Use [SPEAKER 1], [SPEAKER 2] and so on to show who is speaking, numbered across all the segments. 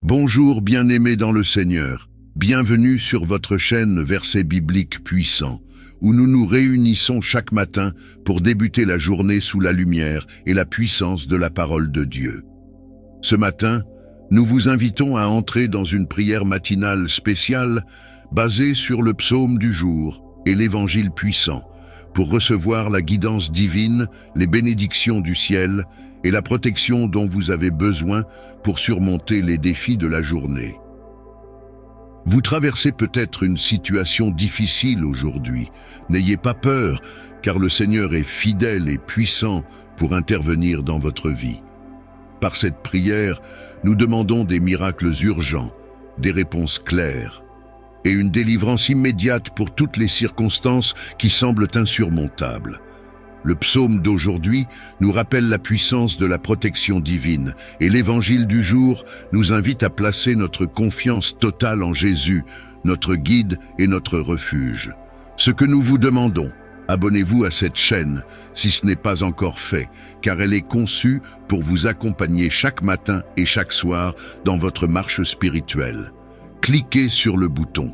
[SPEAKER 1] Bonjour bien-aimés dans le Seigneur, bienvenue sur votre chaîne Versets bibliques puissants, où nous nous réunissons chaque matin pour débuter la journée sous la lumière et la puissance de la parole de Dieu. Ce matin, nous vous invitons à entrer dans une prière matinale spéciale basée sur le psaume du jour et l'évangile puissant, pour recevoir la guidance divine, les bénédictions du ciel et la protection dont vous avez besoin pour surmonter les défis de la journée. Vous traversez peut-être une situation difficile aujourd'hui. N'ayez pas peur, car le Seigneur est fidèle et puissant pour intervenir dans votre vie. Par cette prière, nous demandons des miracles urgents, des réponses claires et une délivrance immédiate pour toutes les circonstances qui semblent insurmontables. Le psaume d'aujourd'hui nous rappelle la puissance de la protection divine et l'évangile du jour nous invite à placer notre confiance totale en Jésus, notre guide et notre refuge. Ce que nous vous demandons, abonnez-vous à cette chaîne si ce n'est pas encore fait, car elle est conçue pour vous accompagner chaque matin et chaque soir dans votre marche spirituelle. Cliquez sur le bouton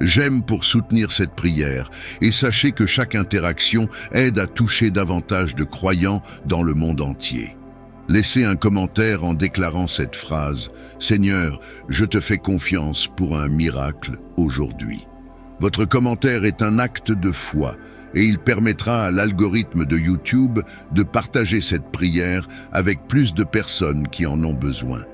[SPEAKER 1] J'aime pour soutenir cette prière et sachez que chaque interaction aide à toucher davantage de croyants dans le monde entier. Laissez un commentaire en déclarant cette phrase « Seigneur, je te fais confiance pour un miracle aujourd'hui ». Votre commentaire est un acte de foi et il permettra à l'algorithme de YouTube de partager cette prière avec plus de personnes qui en ont besoin.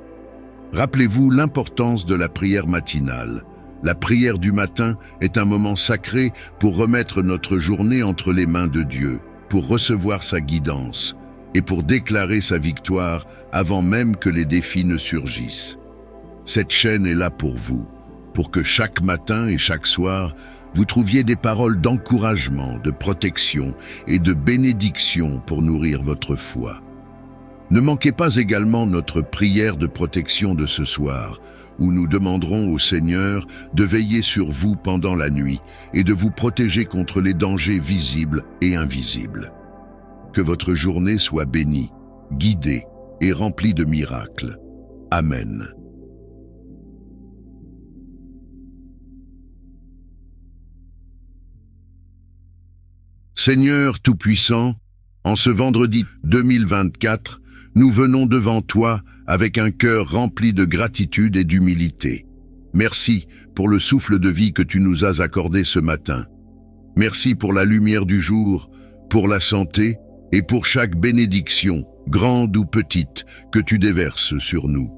[SPEAKER 1] Rappelez-vous l'importance de la prière matinale. La prière du matin est un moment sacré pour remettre notre journée entre les mains de Dieu, pour recevoir sa guidance et pour déclarer sa victoire avant même que les défis ne surgissent. Cette chaîne est là pour vous, pour que chaque matin et chaque soir, vous trouviez des paroles d'encouragement, de protection et de bénédiction pour nourrir votre foi. Ne manquez pas également notre prière de protection de ce soir, où nous demanderons au Seigneur de veiller sur vous pendant la nuit et de vous protéger contre les dangers visibles et invisibles. Que votre journée soit bénie, guidée et remplie de miracles. Amen. Seigneur Tout-Puissant, en ce vendredi 2024, nous venons devant toi avec un cœur rempli de gratitude et d'humilité. Merci pour le souffle de vie que tu nous as accordé ce matin. Merci pour la lumière du jour, pour la santé et pour chaque bénédiction, grande ou petite, que tu déverses sur nous.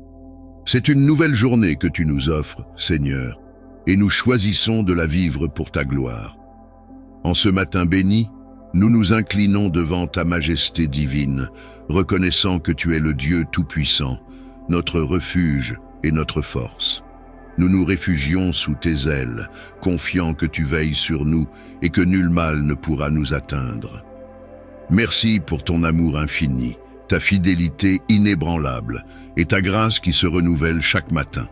[SPEAKER 1] C'est une nouvelle journée que tu nous offres, Seigneur, et nous choisissons de la vivre pour ta gloire. En ce matin béni, nous nous inclinons devant ta majesté divine, reconnaissant que tu es le Dieu Tout-Puissant, notre refuge et notre force. Nous nous réfugions sous tes ailes, confiants que tu veilles sur nous et que nul mal ne pourra nous atteindre. Merci pour ton amour infini, ta fidélité inébranlable et ta grâce qui se renouvelle chaque matin.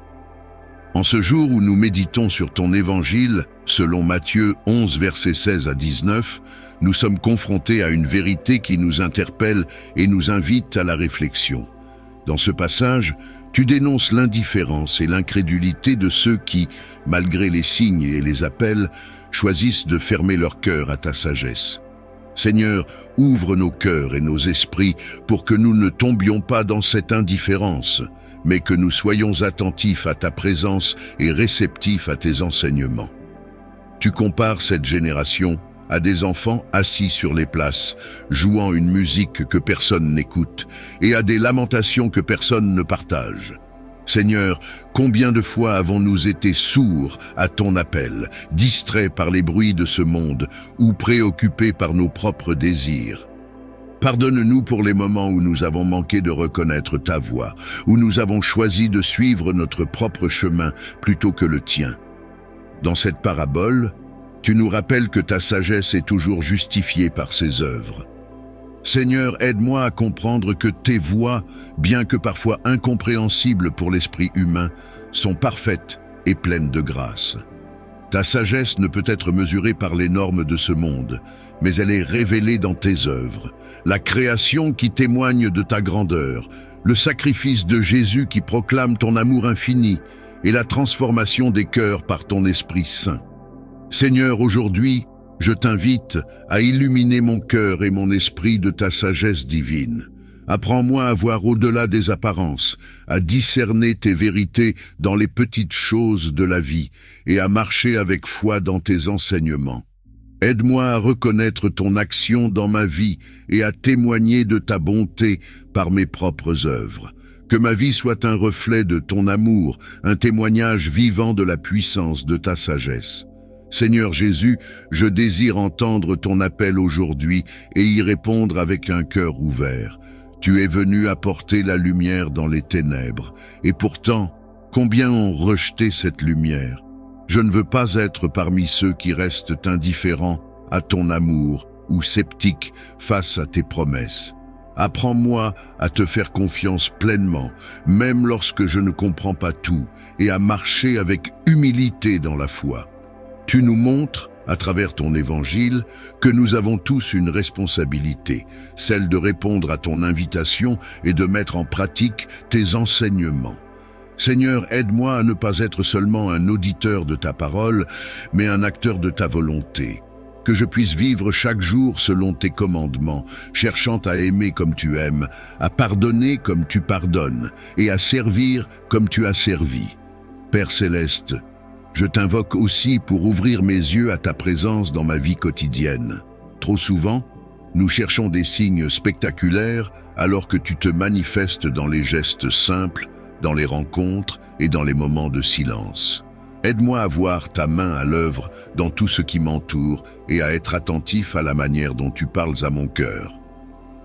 [SPEAKER 1] En ce jour où nous méditons sur ton évangile, selon Matthieu 11, versets 16 à 19, nous sommes confrontés à une vérité qui nous interpelle et nous invite à la réflexion. Dans ce passage, tu dénonces l'indifférence et l'incrédulité de ceux qui, malgré les signes et les appels, choisissent de fermer leur cœur à ta sagesse. Seigneur, ouvre nos cœurs et nos esprits pour que nous ne tombions pas dans cette indifférence, mais que nous soyons attentifs à ta présence et réceptifs à tes enseignements. Tu compares cette génération à des enfants assis sur les places, jouant une musique que personne n'écoute, et à des lamentations que personne ne partage. Seigneur, combien de fois avons-nous été sourds à ton appel, distraits par les bruits de ce monde, ou préoccupés par nos propres désirs? Pardonne-nous pour les moments où nous avons manqué de reconnaître ta voix, où nous avons choisi de suivre notre propre chemin plutôt que le tien. Dans cette parabole, tu nous rappelles que ta sagesse est toujours justifiée par ses œuvres. Seigneur, aide-moi à comprendre que tes voies, bien que parfois incompréhensibles pour l'esprit humain, sont parfaites et pleines de grâce. Ta sagesse ne peut être mesurée par les normes de ce monde, mais elle est révélée dans tes œuvres, la création qui témoigne de ta grandeur, le sacrifice de Jésus qui proclame ton amour infini et la transformation des cœurs par ton Esprit Saint. Seigneur, aujourd'hui, je t'invite à illuminer mon cœur et mon esprit de ta sagesse divine. Apprends-moi à voir au-delà des apparences, à discerner tes vérités dans les petites choses de la vie et à marcher avec foi dans tes enseignements. Aide-moi à reconnaître ton action dans ma vie et à témoigner de ta bonté par mes propres œuvres. Que ma vie soit un reflet de ton amour, un témoignage vivant de la puissance de ta sagesse. Seigneur Jésus, je désire entendre ton appel aujourd'hui et y répondre avec un cœur ouvert. Tu es venu apporter la lumière dans les ténèbres, et pourtant, combien ont rejeté cette lumière? Je ne veux pas être parmi ceux qui restent indifférents à ton amour ou sceptiques face à tes promesses. Apprends-moi à te faire confiance pleinement, même lorsque je ne comprends pas tout, et à marcher avec humilité dans la foi. Tu nous montres, à travers ton évangile, que nous avons tous une responsabilité, celle de répondre à ton invitation et de mettre en pratique tes enseignements. Seigneur, aide-moi à ne pas être seulement un auditeur de ta parole, mais un acteur de ta volonté. Que je puisse vivre chaque jour selon tes commandements, cherchant à aimer comme tu aimes, à pardonner comme tu pardonnes, et à servir comme tu as servi. Père céleste, je t'invoque aussi pour ouvrir mes yeux à ta présence dans ma vie quotidienne. Trop souvent, nous cherchons des signes spectaculaires alors que tu te manifestes dans les gestes simples, dans les rencontres et dans les moments de silence. Aide-moi à voir ta main à l'œuvre dans tout ce qui m'entoure et à être attentif à la manière dont tu parles à mon cœur.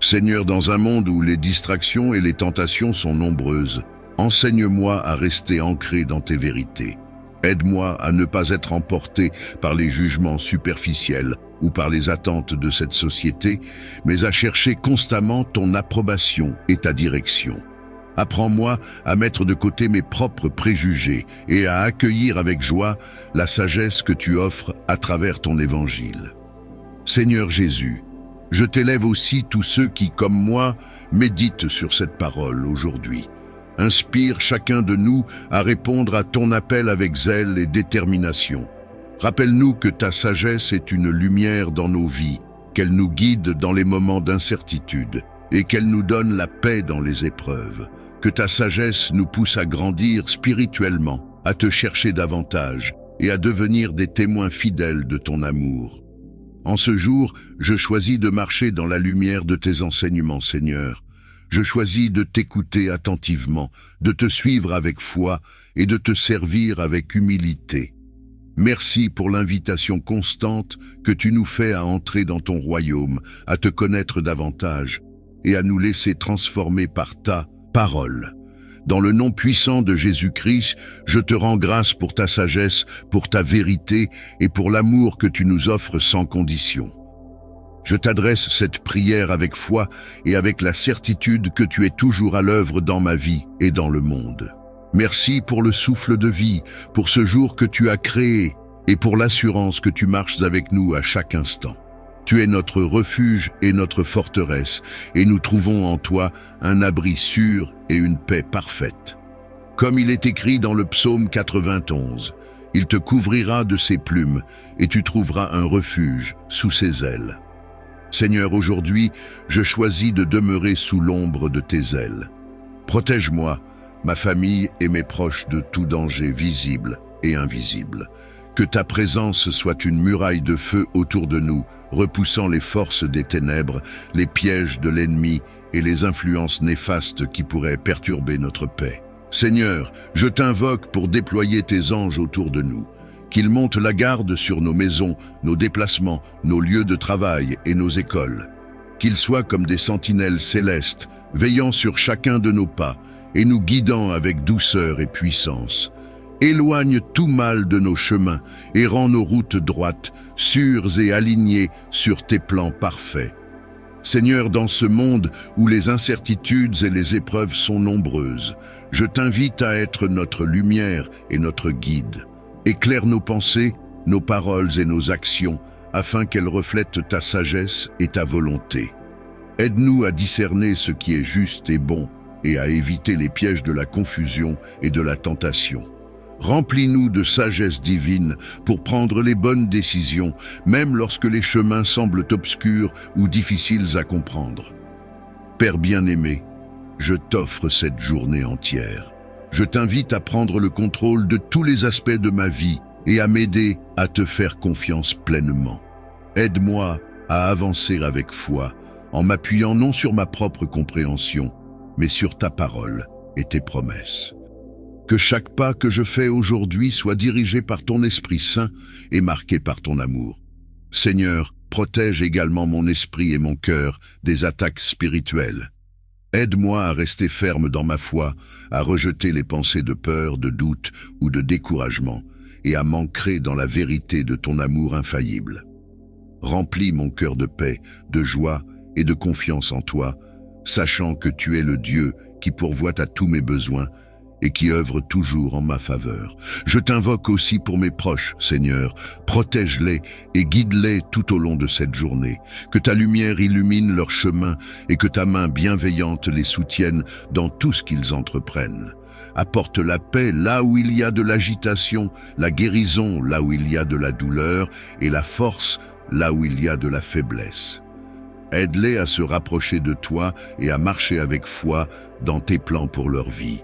[SPEAKER 1] Seigneur, dans un monde où les distractions et les tentations sont nombreuses, enseigne-moi à rester ancré dans tes vérités. Aide-moi à ne pas être emporté par les jugements superficiels ou par les attentes de cette société, mais à chercher constamment ton approbation et ta direction. Apprends-moi à mettre de côté mes propres préjugés et à accueillir avec joie la sagesse que tu offres à travers ton évangile. Seigneur Jésus, je t'élève aussi tous ceux qui, comme moi, méditent sur cette parole aujourd'hui. Inspire chacun de nous à répondre à ton appel avec zèle et détermination. Rappelle-nous que ta sagesse est une lumière dans nos vies, qu'elle nous guide dans les moments d'incertitude et qu'elle nous donne la paix dans les épreuves. Que ta sagesse nous pousse à grandir spirituellement, à te chercher davantage et à devenir des témoins fidèles de ton amour. En ce jour, je choisis de marcher dans la lumière de tes enseignements, Seigneur. Je choisis de t'écouter attentivement, de te suivre avec foi et de te servir avec humilité. Merci pour l'invitation constante que tu nous fais à entrer dans ton royaume, à te connaître davantage et à nous laisser transformer par ta parole. Dans le nom puissant de Jésus-Christ, je te rends grâce pour ta sagesse, pour ta vérité et pour l'amour que tu nous offres sans condition. Je t'adresse cette prière avec foi et avec la certitude que tu es toujours à l'œuvre dans ma vie et dans le monde. Merci pour le souffle de vie, pour ce jour que tu as créé et pour l'assurance que tu marches avec nous à chaque instant. Tu es notre refuge et notre forteresse, et nous trouvons en toi un abri sûr et une paix parfaite. Comme il est écrit dans le psaume 91, « Il te couvrira de ses plumes, et tu trouveras un refuge sous ses ailes. » Seigneur, aujourd'hui, je choisis de demeurer sous l'ombre de tes ailes. Protège-moi, ma famille et mes proches de tout danger visible et invisible. Que ta présence soit une muraille de feu autour de nous, repoussant les forces des ténèbres, les pièges de l'ennemi et les influences néfastes qui pourraient perturber notre paix. Seigneur, je t'invoque pour déployer tes anges autour de nous. Qu'ils montent la garde sur nos maisons, nos déplacements, nos lieux de travail et nos écoles. Qu'ils soient comme des sentinelles célestes, veillant sur chacun de nos pas et nous guidant avec douceur et puissance. Éloigne tout mal de nos chemins et rends nos routes droites, sûres et alignées sur tes plans parfaits. Seigneur, dans ce monde où les incertitudes et les épreuves sont nombreuses, je t'invite à être notre lumière et notre guide. Éclaire nos pensées, nos paroles et nos actions, afin qu'elles reflètent ta sagesse et ta volonté. Aide-nous à discerner ce qui est juste et bon, et à éviter les pièges de la confusion et de la tentation. Remplis-nous de sagesse divine pour prendre les bonnes décisions, même lorsque les chemins semblent obscurs ou difficiles à comprendre. Père bien-aimé, je t'offre cette journée entière. Je t'invite à prendre le contrôle de tous les aspects de ma vie et à m'aider à te faire confiance pleinement. Aide-moi à avancer avec foi, en m'appuyant non sur ma propre compréhension, mais sur ta parole et tes promesses. Que chaque pas que je fais aujourd'hui soit dirigé par ton Esprit Saint et marqué par ton amour. Seigneur, protège également mon esprit et mon cœur des attaques spirituelles. Aide-moi à rester ferme dans ma foi, à rejeter les pensées de peur, de doute ou de découragement, et à m'ancrer dans la vérité de ton amour infaillible. Remplis mon cœur de paix, de joie et de confiance en toi, sachant que tu es le Dieu qui pourvoit à tous mes besoins et qui œuvre toujours en ma faveur. Je t'invoque aussi pour mes proches, Seigneur. Protège-les et guide-les tout au long de cette journée. Que ta lumière illumine leur chemin et que ta main bienveillante les soutienne dans tout ce qu'ils entreprennent. Apporte la paix là où il y a de l'agitation, la guérison là où il y a de la douleur et la force là où il y a de la faiblesse. Aide-les à se rapprocher de toi et à marcher avec foi dans tes plans pour leur vie.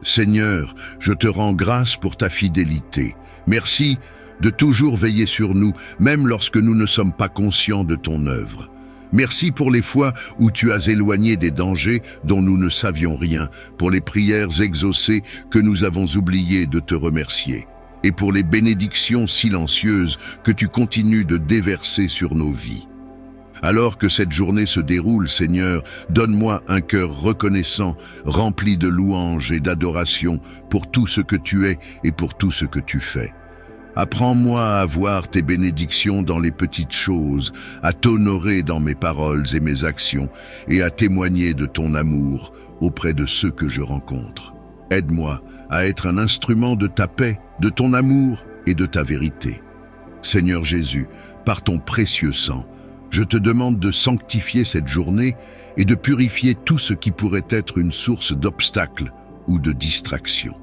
[SPEAKER 1] Seigneur, je te rends grâce pour ta fidélité. Merci de toujours veiller sur nous, même lorsque nous ne sommes pas conscients de ton œuvre. Merci pour les fois où tu as éloigné des dangers dont nous ne savions rien, pour les prières exaucées que nous avons oublié de te remercier, et pour les bénédictions silencieuses que tu continues de déverser sur nos vies. Alors que cette journée se déroule, Seigneur, donne-moi un cœur reconnaissant, rempli de louanges et d'adoration pour tout ce que tu es et pour tout ce que tu fais. Apprends-moi à voir tes bénédictions dans les petites choses, à t'honorer dans mes paroles et mes actions, et à témoigner de ton amour auprès de ceux que je rencontre. Aide-moi à être un instrument de ta paix, de ton amour et de ta vérité. Seigneur Jésus, par ton précieux sang, je te demande de sanctifier cette journée et de purifier tout ce qui pourrait être une source d'obstacles ou de distraction.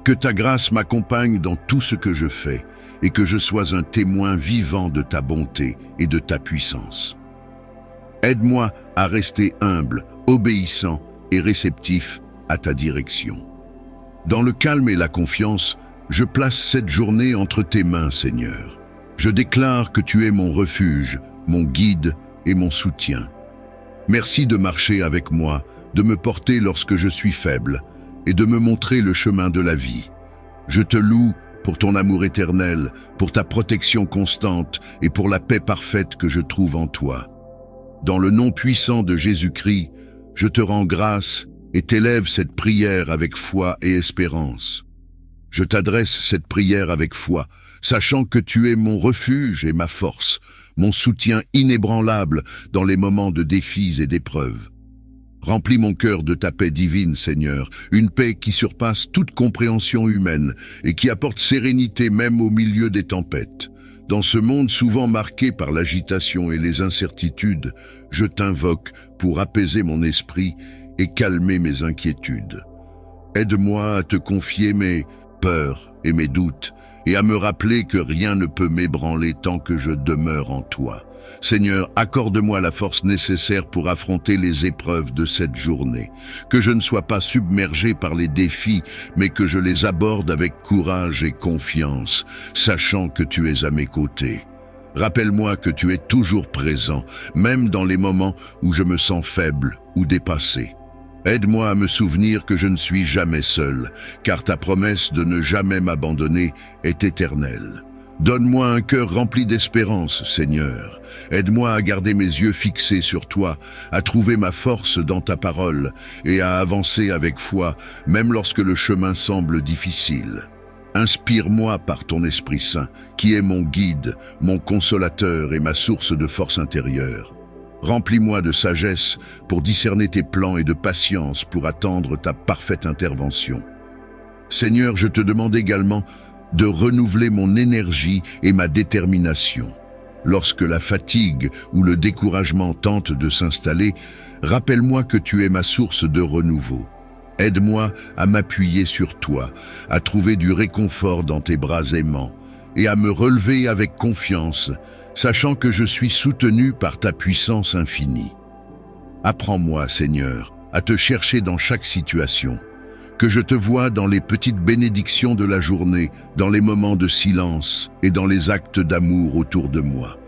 [SPEAKER 1] Que ta grâce m'accompagne dans tout ce que je fais et que je sois un témoin vivant de ta bonté et de ta puissance. Aide-moi à rester humble, obéissant et réceptif à ta direction. Dans le calme et la confiance, je place cette journée entre tes mains, Seigneur. Je déclare que tu es mon refuge, mon guide et mon soutien. Merci de marcher avec moi, de me porter lorsque je suis faible et de me montrer le chemin de la vie. Je te loue pour ton amour éternel, pour ta protection constante et pour la paix parfaite que je trouve en toi. Dans le nom puissant de Jésus-Christ, je te rends grâce et t'élève cette prière avec foi et espérance. Je t'adresse cette prière avec foi, sachant que tu es mon refuge et ma force, mon soutien inébranlable dans les moments de défis et d'épreuves. Remplis mon cœur de ta paix divine, Seigneur, une paix qui surpasse toute compréhension humaine et qui apporte sérénité même au milieu des tempêtes. Dans ce monde souvent marqué par l'agitation et les incertitudes, je t'invoque pour apaiser mon esprit et calmer mes inquiétudes. Aide-moi à te confier mes peurs et mes doutes, et à me rappeler que rien ne peut m'ébranler tant que je demeure en toi. Seigneur, accorde-moi la force nécessaire pour affronter les épreuves de cette journée, que je ne sois pas submergé par les défis, mais que je les aborde avec courage et confiance, sachant que tu es à mes côtés. Rappelle-moi que tu es toujours présent, même dans les moments où je me sens faible ou dépassé. Aide-moi à me souvenir que je ne suis jamais seul, car ta promesse de ne jamais m'abandonner est éternelle. Donne-moi un cœur rempli d'espérance, Seigneur. Aide-moi à garder mes yeux fixés sur toi, à trouver ma force dans ta parole et à avancer avec foi, même lorsque le chemin semble difficile. Inspire-moi par ton Esprit Saint, qui est mon guide, mon consolateur et ma source de force intérieure. Remplis-moi de sagesse pour discerner tes plans et de patience pour attendre ta parfaite intervention. Seigneur, je te demande également de renouveler mon énergie et ma détermination. Lorsque la fatigue ou le découragement tentent de s'installer, rappelle-moi que tu es ma source de renouveau. Aide-moi à m'appuyer sur toi, à trouver du réconfort dans tes bras aimants et à me relever avec confiance, sachant que je suis soutenu par ta puissance infinie. Apprends-moi, Seigneur, à te chercher dans chaque situation, que je te vois dans les petites bénédictions de la journée, dans les moments de silence et dans les actes d'amour autour de moi.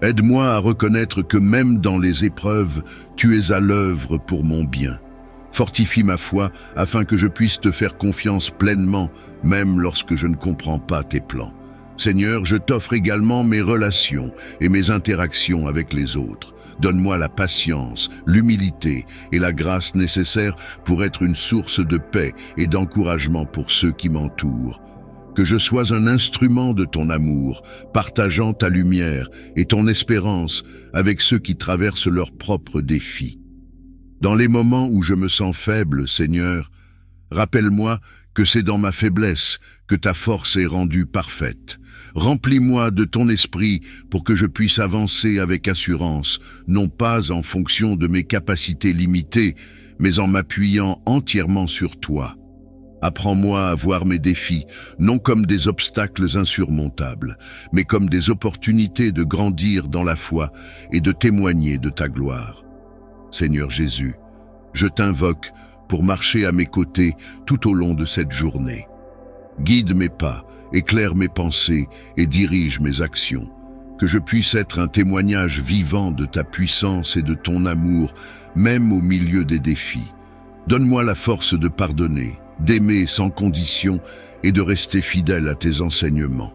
[SPEAKER 1] Aide-moi à reconnaître que même dans les épreuves, tu es à l'œuvre pour mon bien. Fortifie ma foi afin que je puisse te faire confiance pleinement, même lorsque je ne comprends pas tes plans. Seigneur, je t'offre également mes relations et mes interactions avec les autres. Donne-moi la patience, l'humilité et la grâce nécessaires pour être une source de paix et d'encouragement pour ceux qui m'entourent. Que je sois un instrument de ton amour, partageant ta lumière et ton espérance avec ceux qui traversent leurs propres défis. Dans les moments où je me sens faible, Seigneur, rappelle-moi que c'est dans ma faiblesse que ta force est rendue parfaite. Remplis-moi de ton esprit pour que je puisse avancer avec assurance, non pas en fonction de mes capacités limitées, mais en m'appuyant entièrement sur toi. Apprends-moi à voir mes défis, non comme des obstacles insurmontables, mais comme des opportunités de grandir dans la foi et de témoigner de ta gloire. Seigneur Jésus, je t'invoque pour marcher à mes côtés tout au long de cette journée. Guide mes pas, éclaire mes pensées et dirige mes actions. Que je puisse être un témoignage vivant de ta puissance et de ton amour, même au milieu des défis. Donne-moi la force de pardonner, d'aimer sans condition et de rester fidèle à tes enseignements.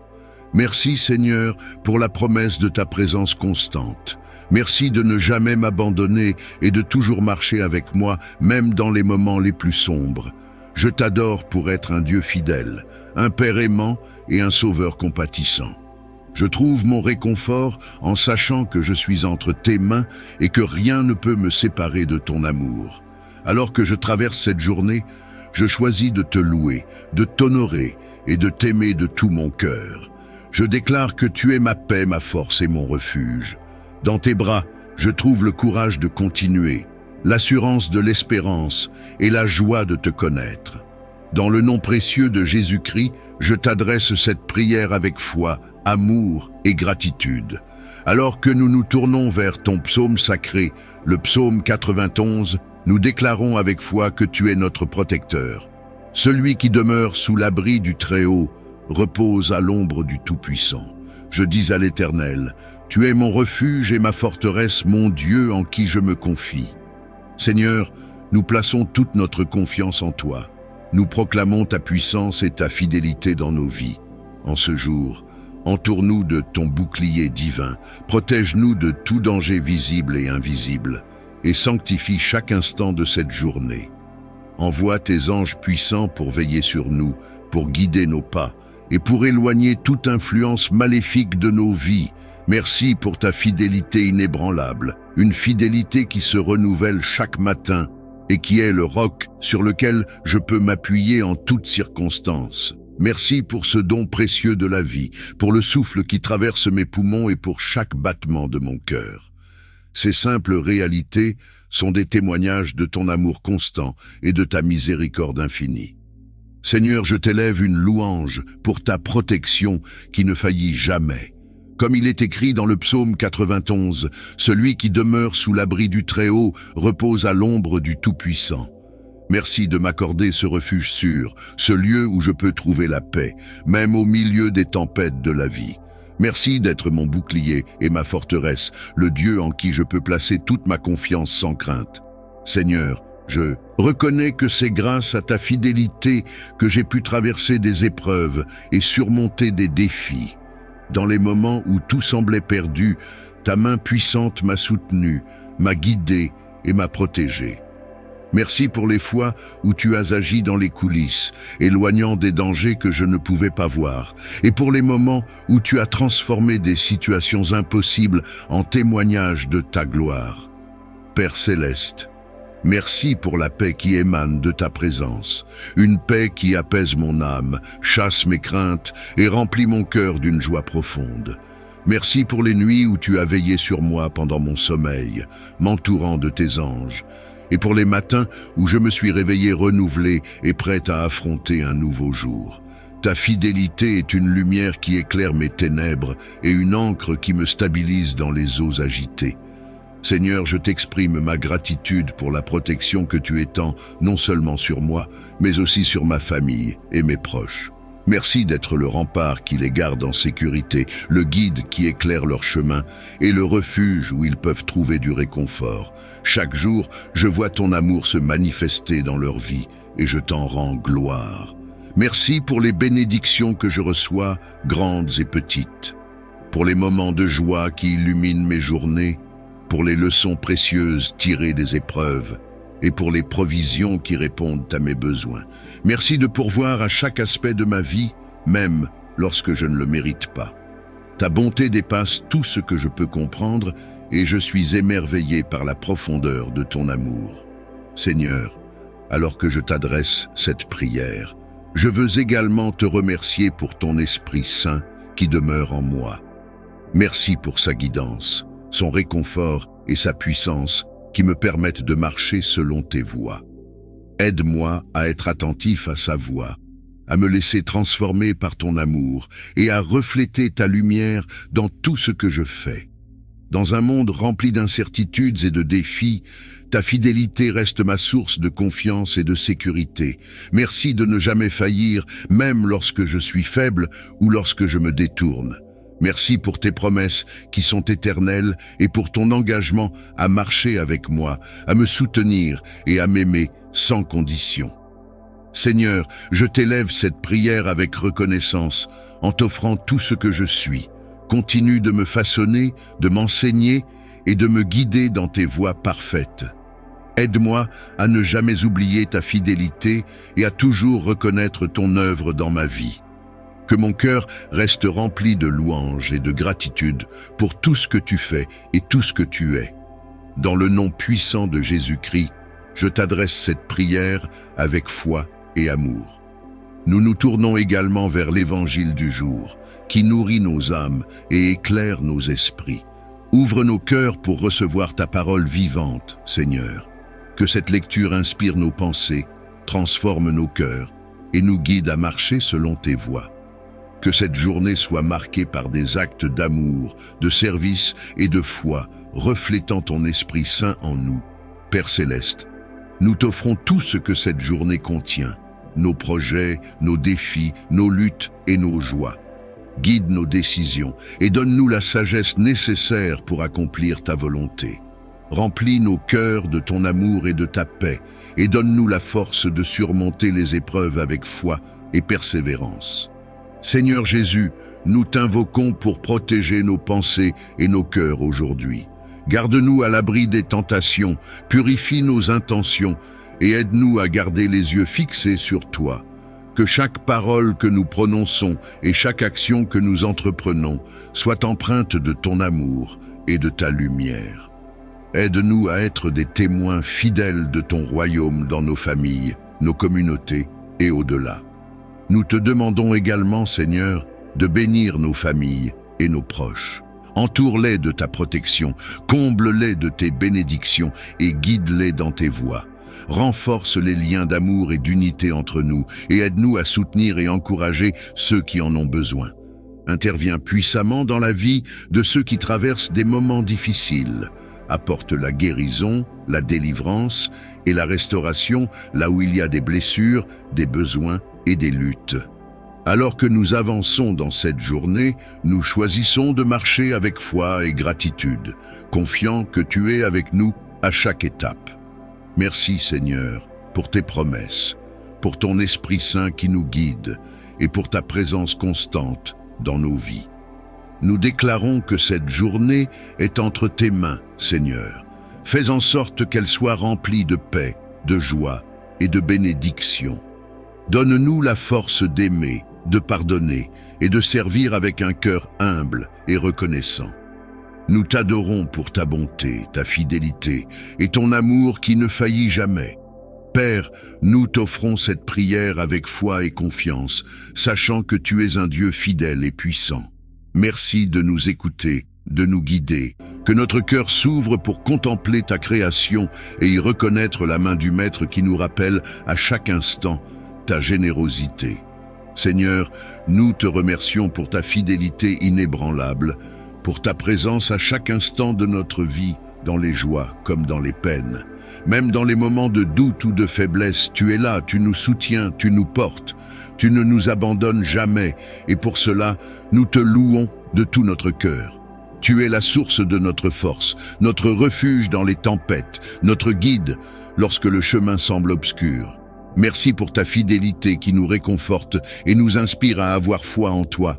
[SPEAKER 1] Merci Seigneur pour la promesse de ta présence constante. Merci de ne jamais m'abandonner et de toujours marcher avec moi, même dans les moments les plus sombres. Je t'adore pour être un Dieu fidèle, un Père aimant et un Sauveur compatissant. Je trouve mon réconfort en sachant que je suis entre tes mains et que rien ne peut me séparer de ton amour. Alors que je traverse cette journée, je choisis de te louer, de t'honorer et de t'aimer de tout mon cœur. Je déclare que tu es ma paix, ma force et mon refuge. Dans tes bras, je trouve le courage de continuer, l'assurance de l'espérance et la joie de te connaître. Dans le nom précieux de Jésus-Christ, je t'adresse cette prière avec foi, amour et gratitude. Alors que nous nous tournons vers ton psaume sacré, le psaume 91, nous déclarons avec foi que tu es notre protecteur. Celui qui demeure sous l'abri du Très-Haut repose à l'ombre du Tout-Puissant. Je dis à l'Éternel, tu es mon refuge et ma forteresse, mon Dieu en qui je me confie. Seigneur, nous plaçons toute notre confiance en toi. Nous proclamons ta puissance et ta fidélité dans nos vies. En ce jour, entoure-nous de ton bouclier divin, protège-nous de tout danger visible et invisible, et sanctifie chaque instant de cette journée. Envoie tes anges puissants pour veiller sur nous, pour guider nos pas, et pour éloigner toute influence maléfique de nos vies. Merci pour ta fidélité inébranlable, une fidélité qui se renouvelle chaque matin et qui est le roc sur lequel je peux m'appuyer en toutes circonstances. Merci pour ce don précieux de la vie, pour le souffle qui traverse mes poumons et pour chaque battement de mon cœur. Ces simples réalités sont des témoignages de ton amour constant et de ta miséricorde infinie. Seigneur, je t'élève une louange pour ta protection qui ne faillit jamais. Comme il est écrit dans le psaume 91, celui qui demeure sous l'abri du Très-Haut repose à l'ombre du Tout-Puissant. Merci de m'accorder ce refuge sûr, ce lieu où je peux trouver la paix, même au milieu des tempêtes de la vie. Merci d'être mon bouclier et ma forteresse, le Dieu en qui je peux placer toute ma confiance sans crainte. Seigneur, je reconnais que c'est grâce à ta fidélité que j'ai pu traverser des épreuves et surmonter des défis. Dans les moments où tout semblait perdu, ta main puissante m'a soutenu, m'a guidé et m'a protégé. Merci pour les fois où tu as agi dans les coulisses, éloignant des dangers que je ne pouvais pas voir, et pour les moments où tu as transformé des situations impossibles en témoignages de ta gloire. Père céleste, merci pour la paix qui émane de ta présence, une paix qui apaise mon âme, chasse mes craintes et remplit mon cœur d'une joie profonde. Merci pour les nuits où tu as veillé sur moi pendant mon sommeil, m'entourant de tes anges, et pour les matins où je me suis réveillé renouvelé et prêt à affronter un nouveau jour. Ta fidélité est une lumière qui éclaire mes ténèbres et une ancre qui me stabilise dans les eaux agitées. Seigneur, je t'exprime ma gratitude pour la protection que tu étends non seulement sur moi, mais aussi sur ma famille et mes proches. Merci d'être le rempart qui les garde en sécurité, le guide qui éclaire leur chemin et le refuge où ils peuvent trouver du réconfort. Chaque jour, je vois ton amour se manifester dans leur vie et je t'en rends gloire. Merci pour les bénédictions que je reçois, grandes et petites, pour les moments de joie qui illuminent mes journées, pour les leçons précieuses tirées des épreuves et pour les provisions qui répondent à mes besoins. Merci de pourvoir à chaque aspect de ma vie, même lorsque je ne le mérite pas. Ta bonté dépasse tout ce que je peux comprendre et je suis émerveillé par la profondeur de ton amour. Seigneur, alors que je t'adresse cette prière, je veux également te remercier pour ton Esprit Saint qui demeure en moi. Merci pour sa guidance, son réconfort et sa puissance qui me permettent de marcher selon tes voies. Aide-moi à être attentif à sa voix, à me laisser transformer par ton amour et à refléter ta lumière dans tout ce que je fais. Dans un monde rempli d'incertitudes et de défis, ta fidélité reste ma source de confiance et de sécurité. Merci de ne jamais faillir, même lorsque je suis faible ou lorsque je me détourne. Merci pour tes promesses qui sont éternelles et pour ton engagement à marcher avec moi, à me soutenir et à m'aimer sans condition. Seigneur, je t'élève cette prière avec reconnaissance en t'offrant tout ce que je suis. Continue de me façonner, de m'enseigner et de me guider dans tes voies parfaites. Aide-moi à ne jamais oublier ta fidélité et à toujours reconnaître ton œuvre dans ma vie. Que mon cœur reste rempli de louanges et de gratitude pour tout ce que tu fais et tout ce que tu es. Dans le nom puissant de Jésus-Christ, je t'adresse cette prière avec foi et amour. Nous nous tournons également vers l'Évangile du jour, qui nourrit nos âmes et éclaire nos esprits. Ouvre nos cœurs pour recevoir ta parole vivante, Seigneur. Que cette lecture inspire nos pensées, transforme nos cœurs et nous guide à marcher selon tes voies. Que cette journée soit marquée par des actes d'amour, de service et de foi, reflétant ton Esprit Saint en nous. Père Céleste, nous t'offrons tout ce que cette journée contient, nos projets, nos défis, nos luttes et nos joies. Guide nos décisions et donne-nous la sagesse nécessaire pour accomplir ta volonté. Remplis nos cœurs de ton amour et de ta paix et donne-nous la force de surmonter les épreuves avec foi et persévérance. Seigneur Jésus, nous t'invoquons pour protéger nos pensées et nos cœurs aujourd'hui. Garde-nous à l'abri des tentations, purifie nos intentions et aide-nous à garder les yeux fixés sur toi. Que chaque parole que nous prononçons et chaque action que nous entreprenons soit empreinte de ton amour et de ta lumière. Aide-nous à être des témoins fidèles de ton royaume dans nos familles, nos communautés et au-delà. Nous te demandons également, Seigneur, de bénir nos familles et nos proches. Entoure-les de ta protection, comble-les de tes bénédictions et guide-les dans tes voies. Renforce les liens d'amour et d'unité entre nous et aide-nous à soutenir et encourager ceux qui en ont besoin. Interviens puissamment dans la vie de ceux qui traversent des moments difficiles. Apporte la guérison, la délivrance et la restauration là où il y a des blessures, des besoins et des luttes. Alors que nous avançons dans cette journée, nous choisissons de marcher avec foi et gratitude, confiant que tu es avec nous à chaque étape. Merci Seigneur pour tes promesses, pour ton Esprit Saint qui nous guide et pour ta présence constante dans nos vies. Nous déclarons que cette journée est entre tes mains, Seigneur. Fais en sorte qu'elle soit remplie de paix, de joie et de bénédiction. Donne-nous la force d'aimer, de pardonner et de servir avec un cœur humble et reconnaissant. Nous t'adorons pour ta bonté, ta fidélité et ton amour qui ne faillit jamais. Père, nous t'offrons cette prière avec foi et confiance, sachant que tu es un Dieu fidèle et puissant. Merci de nous écouter, de nous guider. Que notre cœur s'ouvre pour contempler ta création et y reconnaître la main du Maître qui nous rappelle à chaque instant ta générosité. Seigneur, nous te remercions pour ta fidélité inébranlable, pour ta présence à chaque instant de notre vie, dans les joies comme dans les peines. Même dans les moments de doute ou de faiblesse, tu es là, tu nous soutiens, tu nous portes. Tu ne nous abandonnes jamais, et pour cela, nous te louons de tout notre cœur. Tu es la source de notre force, notre refuge dans les tempêtes, notre guide lorsque le chemin semble obscur. Merci pour ta fidélité qui nous réconforte et nous inspire à avoir foi en toi.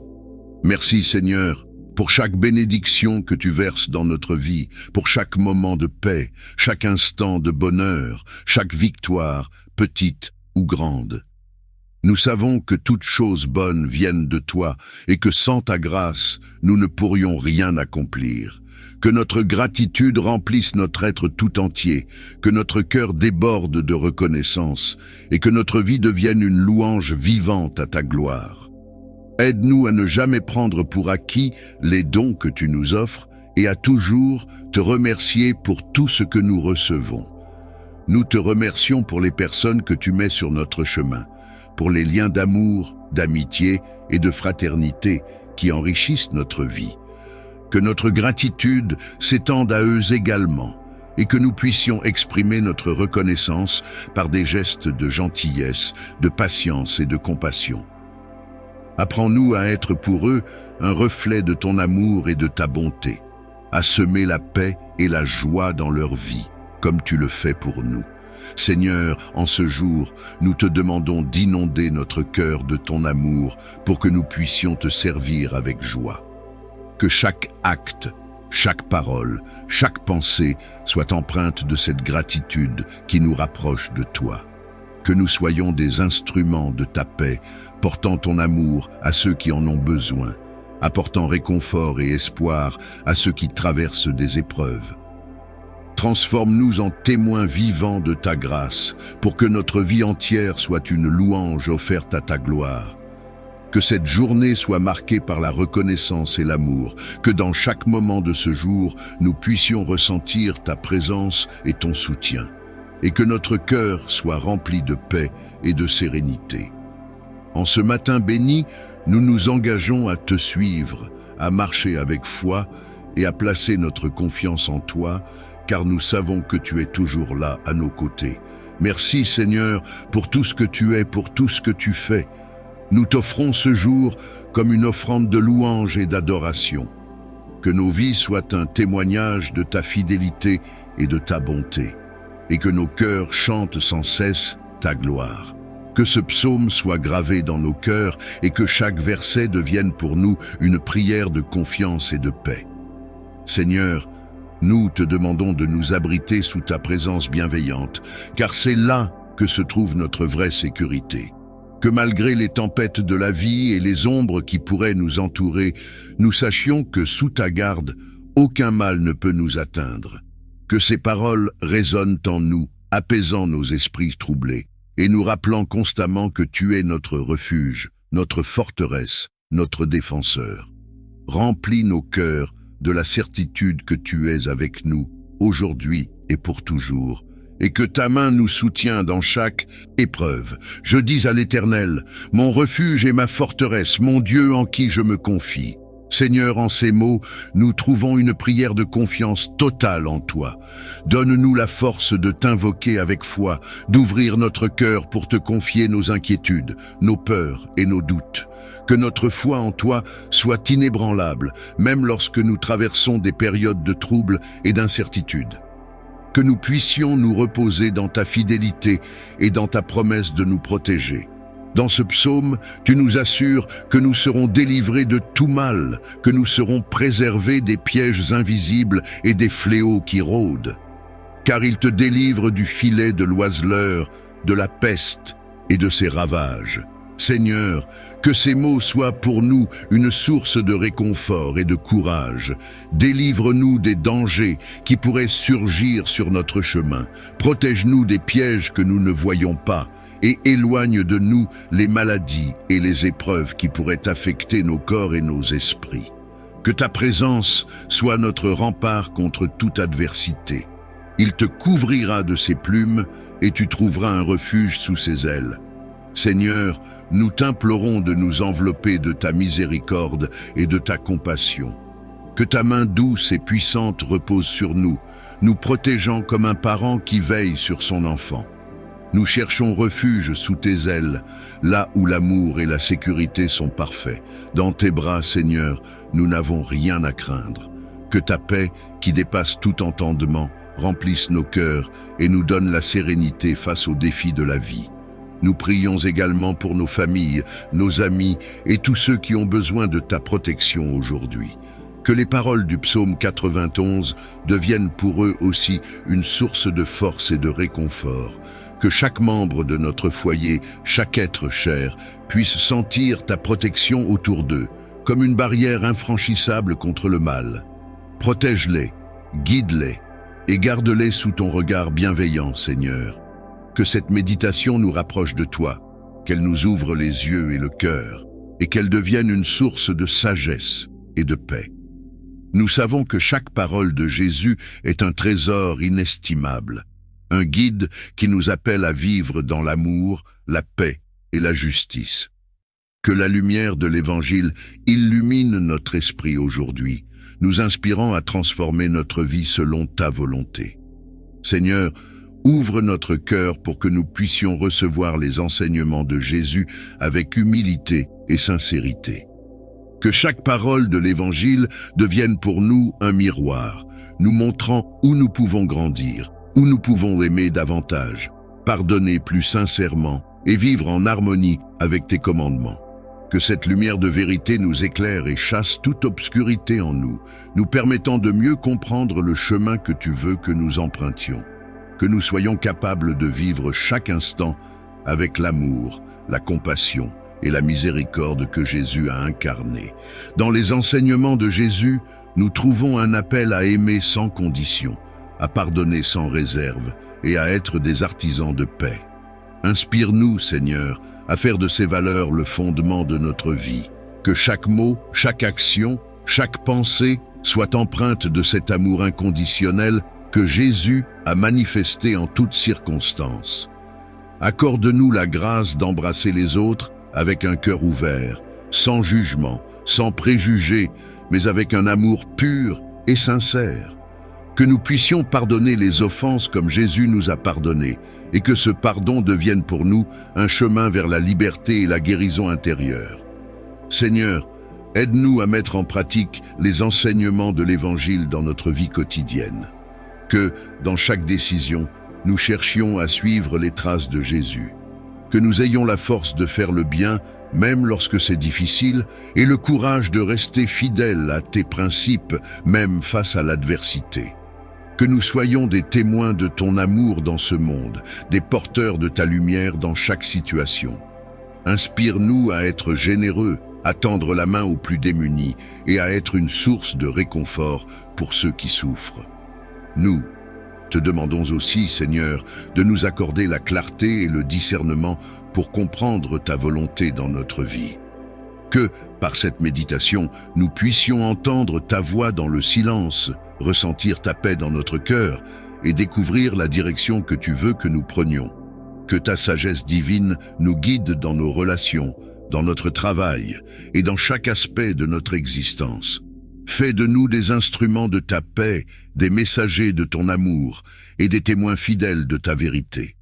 [SPEAKER 1] Merci Seigneur, pour chaque bénédiction que tu verses dans notre vie, pour chaque moment de paix, chaque instant de bonheur, chaque victoire, petite ou grande. Nous savons que toutes choses bonnes viennent de toi et que sans ta grâce, nous ne pourrions rien accomplir. Que notre gratitude remplisse notre être tout entier, que notre cœur déborde de reconnaissance et que notre vie devienne une louange vivante à ta gloire. Aide-nous à ne jamais prendre pour acquis les dons que tu nous offres et à toujours te remercier pour tout ce que nous recevons. Nous te remercions pour les personnes que tu mets sur notre chemin, pour les liens d'amour, d'amitié et de fraternité qui enrichissent notre vie. Que notre gratitude s'étende à eux également et que nous puissions exprimer notre reconnaissance par des gestes de gentillesse, de patience et de compassion. Apprends-nous à être pour eux un reflet de ton amour et de ta bonté, à semer la paix et la joie dans leur vie, comme tu le fais pour nous. Seigneur, en ce jour, nous te demandons d'inonder notre cœur de ton amour pour que nous puissions te servir avec joie. Que chaque acte, chaque parole, chaque pensée soit empreinte de cette gratitude qui nous rapproche de toi. Que nous soyons des instruments de ta paix, portant ton amour à ceux qui en ont besoin, apportant réconfort et espoir à ceux qui traversent des épreuves. Transforme-nous en témoins vivants de ta grâce, pour que notre vie entière soit une louange offerte à ta gloire. Que cette journée soit marquée par la reconnaissance et l'amour, que dans chaque moment de ce jour, nous puissions ressentir ta présence et ton soutien, et que notre cœur soit rempli de paix et de sérénité. En ce matin béni, nous nous engageons à te suivre, à marcher avec foi et à placer notre confiance en toi, car nous savons que tu es toujours là à nos côtés. Merci Seigneur pour tout ce que tu es, pour tout ce que tu fais. Nous t'offrons ce jour comme une offrande de louange et d'adoration. Que nos vies soient un témoignage de ta fidélité et de ta bonté, et que nos cœurs chantent sans cesse ta gloire. Que ce psaume soit gravé dans nos cœurs et que chaque verset devienne pour nous une prière de confiance et de paix. Seigneur, nous te demandons de nous abriter sous ta présence bienveillante, car c'est là que se trouve notre vraie sécurité. Que malgré les tempêtes de la vie et les ombres qui pourraient nous entourer, nous sachions que sous ta garde, aucun mal ne peut nous atteindre. Que ces paroles résonnent en nous, apaisant nos esprits troublés, et nous rappelant constamment que tu es notre refuge, notre forteresse, notre défenseur. Remplis nos cœurs de la certitude que tu es avec nous, aujourd'hui et pour toujours, et que ta main nous soutient dans chaque épreuve. Je dis à l'Éternel, mon refuge et ma forteresse, mon Dieu en qui je me confie. Seigneur, en ces mots, nous trouvons une prière de confiance totale en toi. Donne-nous la force de t'invoquer avec foi, d'ouvrir notre cœur pour te confier nos inquiétudes, nos peurs et nos doutes. Que notre foi en toi soit inébranlable, même lorsque nous traversons des périodes de troubles et d'incertitude. Que nous puissions nous reposer dans ta fidélité et dans ta promesse de nous protéger. Dans ce psaume, tu nous assures que nous serons délivrés de tout mal, que nous serons préservés des pièges invisibles et des fléaux qui rôdent. Car il te délivre du filet de l'oiseleur, de la peste et de ses ravages. Seigneur, que ces mots soient pour nous une source de réconfort et de courage. Délivre-nous des dangers qui pourraient surgir sur notre chemin. Protège-nous des pièges que nous ne voyons pas et éloigne de nous les maladies et les épreuves qui pourraient affecter nos corps et nos esprits. Que ta présence soit notre rempart contre toute adversité. Il te couvrira de ses plumes et tu trouveras un refuge sous ses ailes. Seigneur, nous t'implorons de nous envelopper de ta miséricorde et de ta compassion. Que ta main douce et puissante repose sur nous, nous protégeant comme un parent qui veille sur son enfant. Nous cherchons refuge sous tes ailes, là où l'amour et la sécurité sont parfaits. Dans tes bras, Seigneur, nous n'avons rien à craindre. Que ta paix, qui dépasse tout entendement, remplisse nos cœurs et nous donne la sérénité face aux défis de la vie. Nous prions également pour nos familles, nos amis et tous ceux qui ont besoin de ta protection aujourd'hui. Que les paroles du psaume 91 deviennent pour eux aussi une source de force et de réconfort. Que chaque membre de notre foyer, chaque être cher, puisse sentir ta protection autour d'eux, comme une barrière infranchissable contre le mal. Protège-les, guide-les et garde-les sous ton regard bienveillant, Seigneur. Que cette méditation nous rapproche de toi, qu'elle nous ouvre les yeux et le cœur, et qu'elle devienne une source de sagesse et de paix. Nous savons que chaque parole de Jésus est un trésor inestimable, un guide qui nous appelle à vivre dans l'amour, la paix et la justice. Que la lumière de l'Évangile illumine notre esprit aujourd'hui, nous inspirant à transformer notre vie selon ta volonté. Seigneur, ouvre notre cœur pour que nous puissions recevoir les enseignements de Jésus avec humilité et sincérité. Que chaque parole de l'Évangile devienne pour nous un miroir, nous montrant où nous pouvons grandir, où nous pouvons aimer davantage, pardonner plus sincèrement et vivre en harmonie avec tes commandements. Que cette lumière de vérité nous éclaire et chasse toute obscurité en nous, nous permettant de mieux comprendre le chemin que tu veux que nous empruntions. Que nous soyons capables de vivre chaque instant avec l'amour, la compassion et la miséricorde que Jésus a incarné. Dans les enseignements de Jésus, nous trouvons un appel à aimer sans condition, à pardonner sans réserve et à être des artisans de paix. Inspire-nous, Seigneur, à faire de ces valeurs le fondement de notre vie. Que chaque mot, chaque action, chaque pensée soit empreinte de cet amour inconditionnel que Jésus a manifesté en toutes circonstances. Accorde-nous la grâce d'embrasser les autres avec un cœur ouvert, sans jugement, sans préjugés, mais avec un amour pur et sincère. Que nous puissions pardonner les offenses comme Jésus nous a pardonné, et que ce pardon devienne pour nous un chemin vers la liberté et la guérison intérieure. Seigneur, aide-nous à mettre en pratique les enseignements de l'Évangile dans notre vie quotidienne. Que, dans chaque décision, nous cherchions à suivre les traces de Jésus. Que nous ayons la force de faire le bien, même lorsque c'est difficile, et le courage de rester fidèles à tes principes, même face à l'adversité. Que nous soyons des témoins de ton amour dans ce monde, des porteurs de ta lumière dans chaque situation. Inspire-nous à être généreux, à tendre la main aux plus démunis et à être une source de réconfort pour ceux qui souffrent. Nous te demandons aussi, Seigneur, de nous accorder la clarté et le discernement pour comprendre ta volonté dans notre vie. Que, par cette méditation, nous puissions entendre ta voix dans le silence, ressentir ta paix dans notre cœur et découvrir la direction que tu veux que nous prenions. Que ta sagesse divine nous guide dans nos relations, dans notre travail et dans chaque aspect de notre existence. Fais de nous des instruments de ta paix, des messagers de ton amour et des témoins fidèles de ta vérité.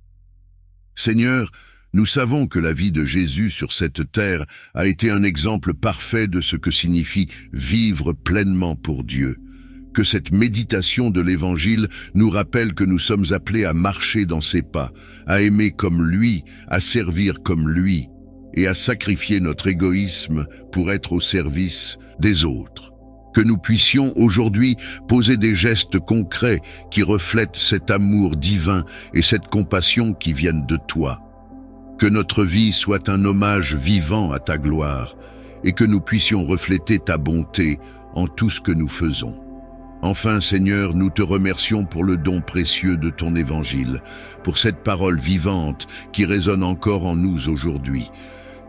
[SPEAKER 1] Seigneur, nous savons que la vie de Jésus sur cette terre a été un exemple parfait de ce que signifie vivre pleinement pour Dieu. Que cette méditation de l'Évangile nous rappelle que nous sommes appelés à marcher dans ses pas, à aimer comme lui, à servir comme lui, et à sacrifier notre égoïsme pour être au service des autres. Que nous puissions aujourd'hui poser des gestes concrets qui reflètent cet amour divin et cette compassion qui viennent de toi. Que notre vie soit un hommage vivant à ta gloire et que nous puissions refléter ta bonté en tout ce que nous faisons. Enfin, Seigneur, nous te remercions pour le don précieux de ton Évangile, pour cette parole vivante qui résonne encore en nous aujourd'hui.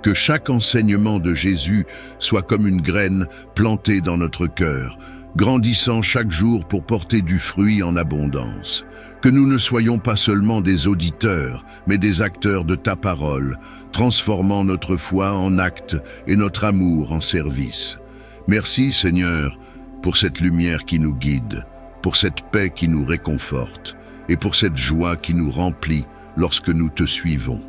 [SPEAKER 1] Que chaque enseignement de Jésus soit comme une graine plantée dans notre cœur, grandissant chaque jour pour porter du fruit en abondance. Que nous ne soyons pas seulement des auditeurs, mais des acteurs de ta parole, transformant notre foi en acte et notre amour en service. Merci Seigneur pour cette lumière qui nous guide, pour cette paix qui nous réconforte et pour cette joie qui nous remplit lorsque nous te suivons.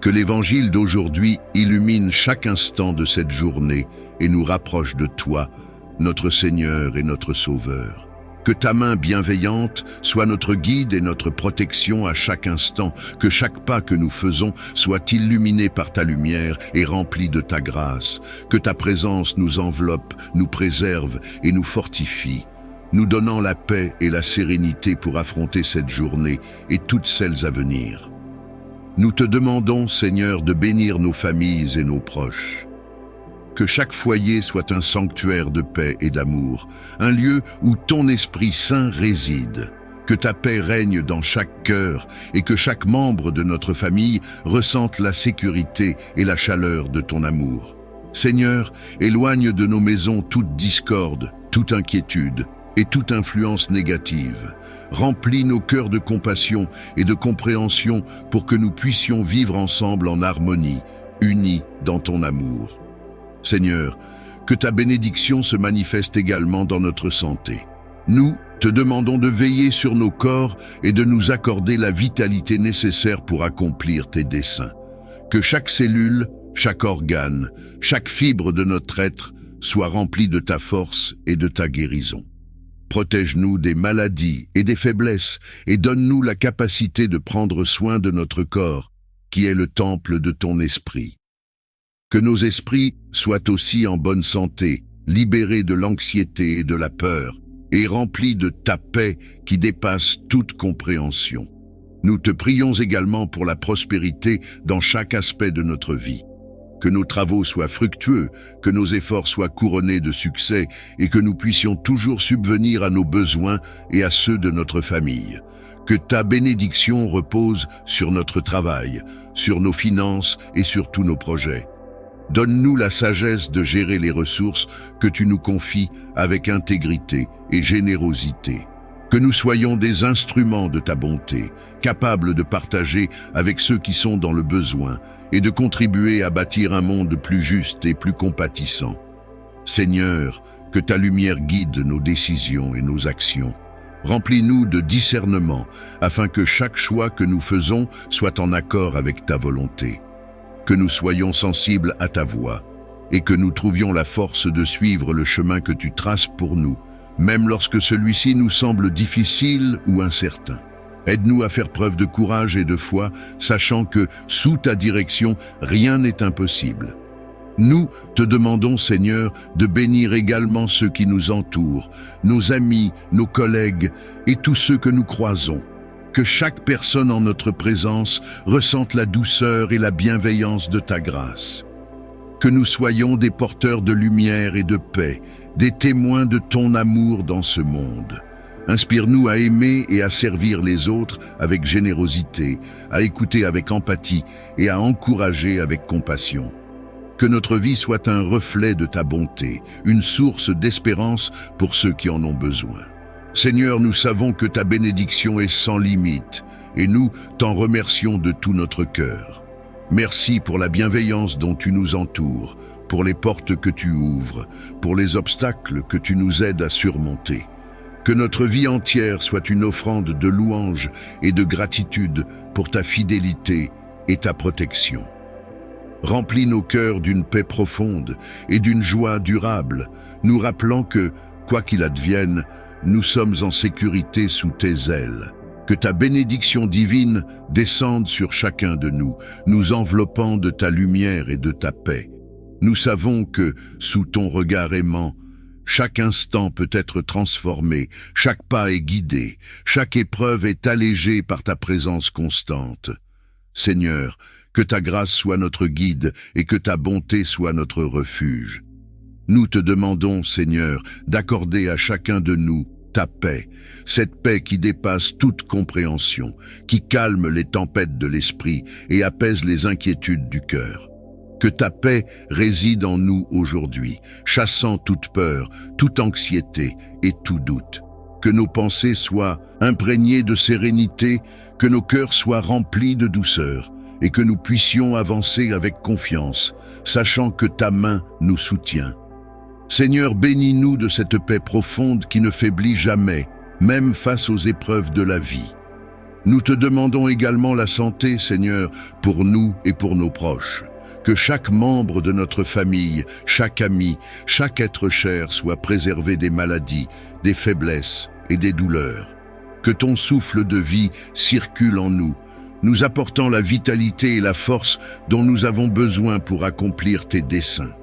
[SPEAKER 1] Que l'évangile d'aujourd'hui illumine chaque instant de cette journée et nous rapproche de toi, notre Seigneur et notre Sauveur. Que ta main bienveillante soit notre guide et notre protection à chaque instant, que chaque pas que nous faisons soit illuminé par ta lumière et rempli de ta grâce, que ta présence nous enveloppe, nous préserve et nous fortifie, nous donnant la paix et la sérénité pour affronter cette journée et toutes celles à venir. Nous te demandons, Seigneur, de bénir nos familles et nos proches. Que chaque foyer soit un sanctuaire de paix et d'amour, un lieu où ton Esprit Saint réside. Que ta paix règne dans chaque cœur et que chaque membre de notre famille ressente la sécurité et la chaleur de ton amour. Seigneur, éloigne de nos maisons toute discorde, toute inquiétude et toute influence négative. Remplis nos cœurs de compassion et de compréhension pour que nous puissions vivre ensemble en harmonie, unis dans ton amour. Seigneur, que ta bénédiction se manifeste également dans notre santé. Nous te demandons de veiller sur nos corps et de nous accorder la vitalité nécessaire pour accomplir tes desseins. Que chaque cellule, chaque organe, chaque fibre de notre être soit remplie de ta force et de ta guérison. Protège-nous des maladies et des faiblesses et donne-nous la capacité de prendre soin de notre corps, qui est le temple de ton esprit. Que nos esprits soient aussi en bonne santé, libérés de l'anxiété et de la peur, et remplis de ta paix qui dépasse toute compréhension. Nous te prions également pour la prospérité dans chaque aspect de notre vie. Que nos travaux soient fructueux, que nos efforts soient couronnés de succès et que nous puissions toujours subvenir à nos besoins et à ceux de notre famille. Que ta bénédiction repose sur notre travail, sur nos finances et sur tous nos projets. Donne-nous la sagesse de gérer les ressources que tu nous confies avec intégrité et générosité. Que nous soyons des instruments de ta bonté, capables de partager avec ceux qui sont dans le besoin et de contribuer à bâtir un monde plus juste et plus compatissant. Seigneur, que ta lumière guide nos décisions et nos actions. Remplis-nous de discernement afin que chaque choix que nous faisons soit en accord avec ta volonté. Que nous soyons sensibles à ta voix et que nous trouvions la force de suivre le chemin que tu traces pour nous, même lorsque celui-ci nous semble difficile ou incertain. Aide-nous à faire preuve de courage et de foi, sachant que, sous ta direction, rien n'est impossible. Nous te demandons, Seigneur, de bénir également ceux qui nous entourent, nos amis, nos collègues et tous ceux que nous croisons. Que chaque personne en notre présence ressente la douceur et la bienveillance de ta grâce. Que nous soyons des porteurs de lumière et de paix, des témoins de ton amour dans ce monde. Inspire-nous à aimer et à servir les autres avec générosité, à écouter avec empathie et à encourager avec compassion. Que notre vie soit un reflet de ta bonté, une source d'espérance pour ceux qui en ont besoin. Seigneur, nous savons que ta bénédiction est sans limite et nous t'en remercions de tout notre cœur. Merci pour la bienveillance dont tu nous entoures, pour les portes que tu ouvres, pour les obstacles que tu nous aides à surmonter. Que notre vie entière soit une offrande de louange et de gratitude pour ta fidélité et ta protection. Remplis nos cœurs d'une paix profonde et d'une joie durable, nous rappelant que, quoi qu'il advienne, nous sommes en sécurité sous tes ailes. Que ta bénédiction divine descende sur chacun de nous, nous enveloppant de ta lumière et de ta paix. Nous savons que, sous ton regard aimant, chaque instant peut être transformé, chaque pas est guidé, chaque épreuve est allégée par ta présence constante. Seigneur, que ta grâce soit notre guide et que ta bonté soit notre refuge. Nous te demandons, Seigneur, d'accorder à chacun de nous ta paix, cette paix qui dépasse toute compréhension, qui calme les tempêtes de l'esprit et apaise les inquiétudes du cœur. Que ta paix réside en nous aujourd'hui, chassant toute peur, toute anxiété et tout doute. Que nos pensées soient imprégnées de sérénité, que nos cœurs soient remplis de douceur, et que nous puissions avancer avec confiance, sachant que ta main nous soutient. Seigneur, bénis-nous de cette paix profonde qui ne faiblit jamais, même face aux épreuves de la vie. Nous te demandons également la santé, Seigneur, pour nous et pour nos proches. Que chaque membre de notre famille, chaque ami, chaque être cher soit préservé des maladies, des faiblesses et des douleurs. Que ton souffle de vie circule en nous, nous apportant la vitalité et la force dont nous avons besoin pour accomplir tes desseins.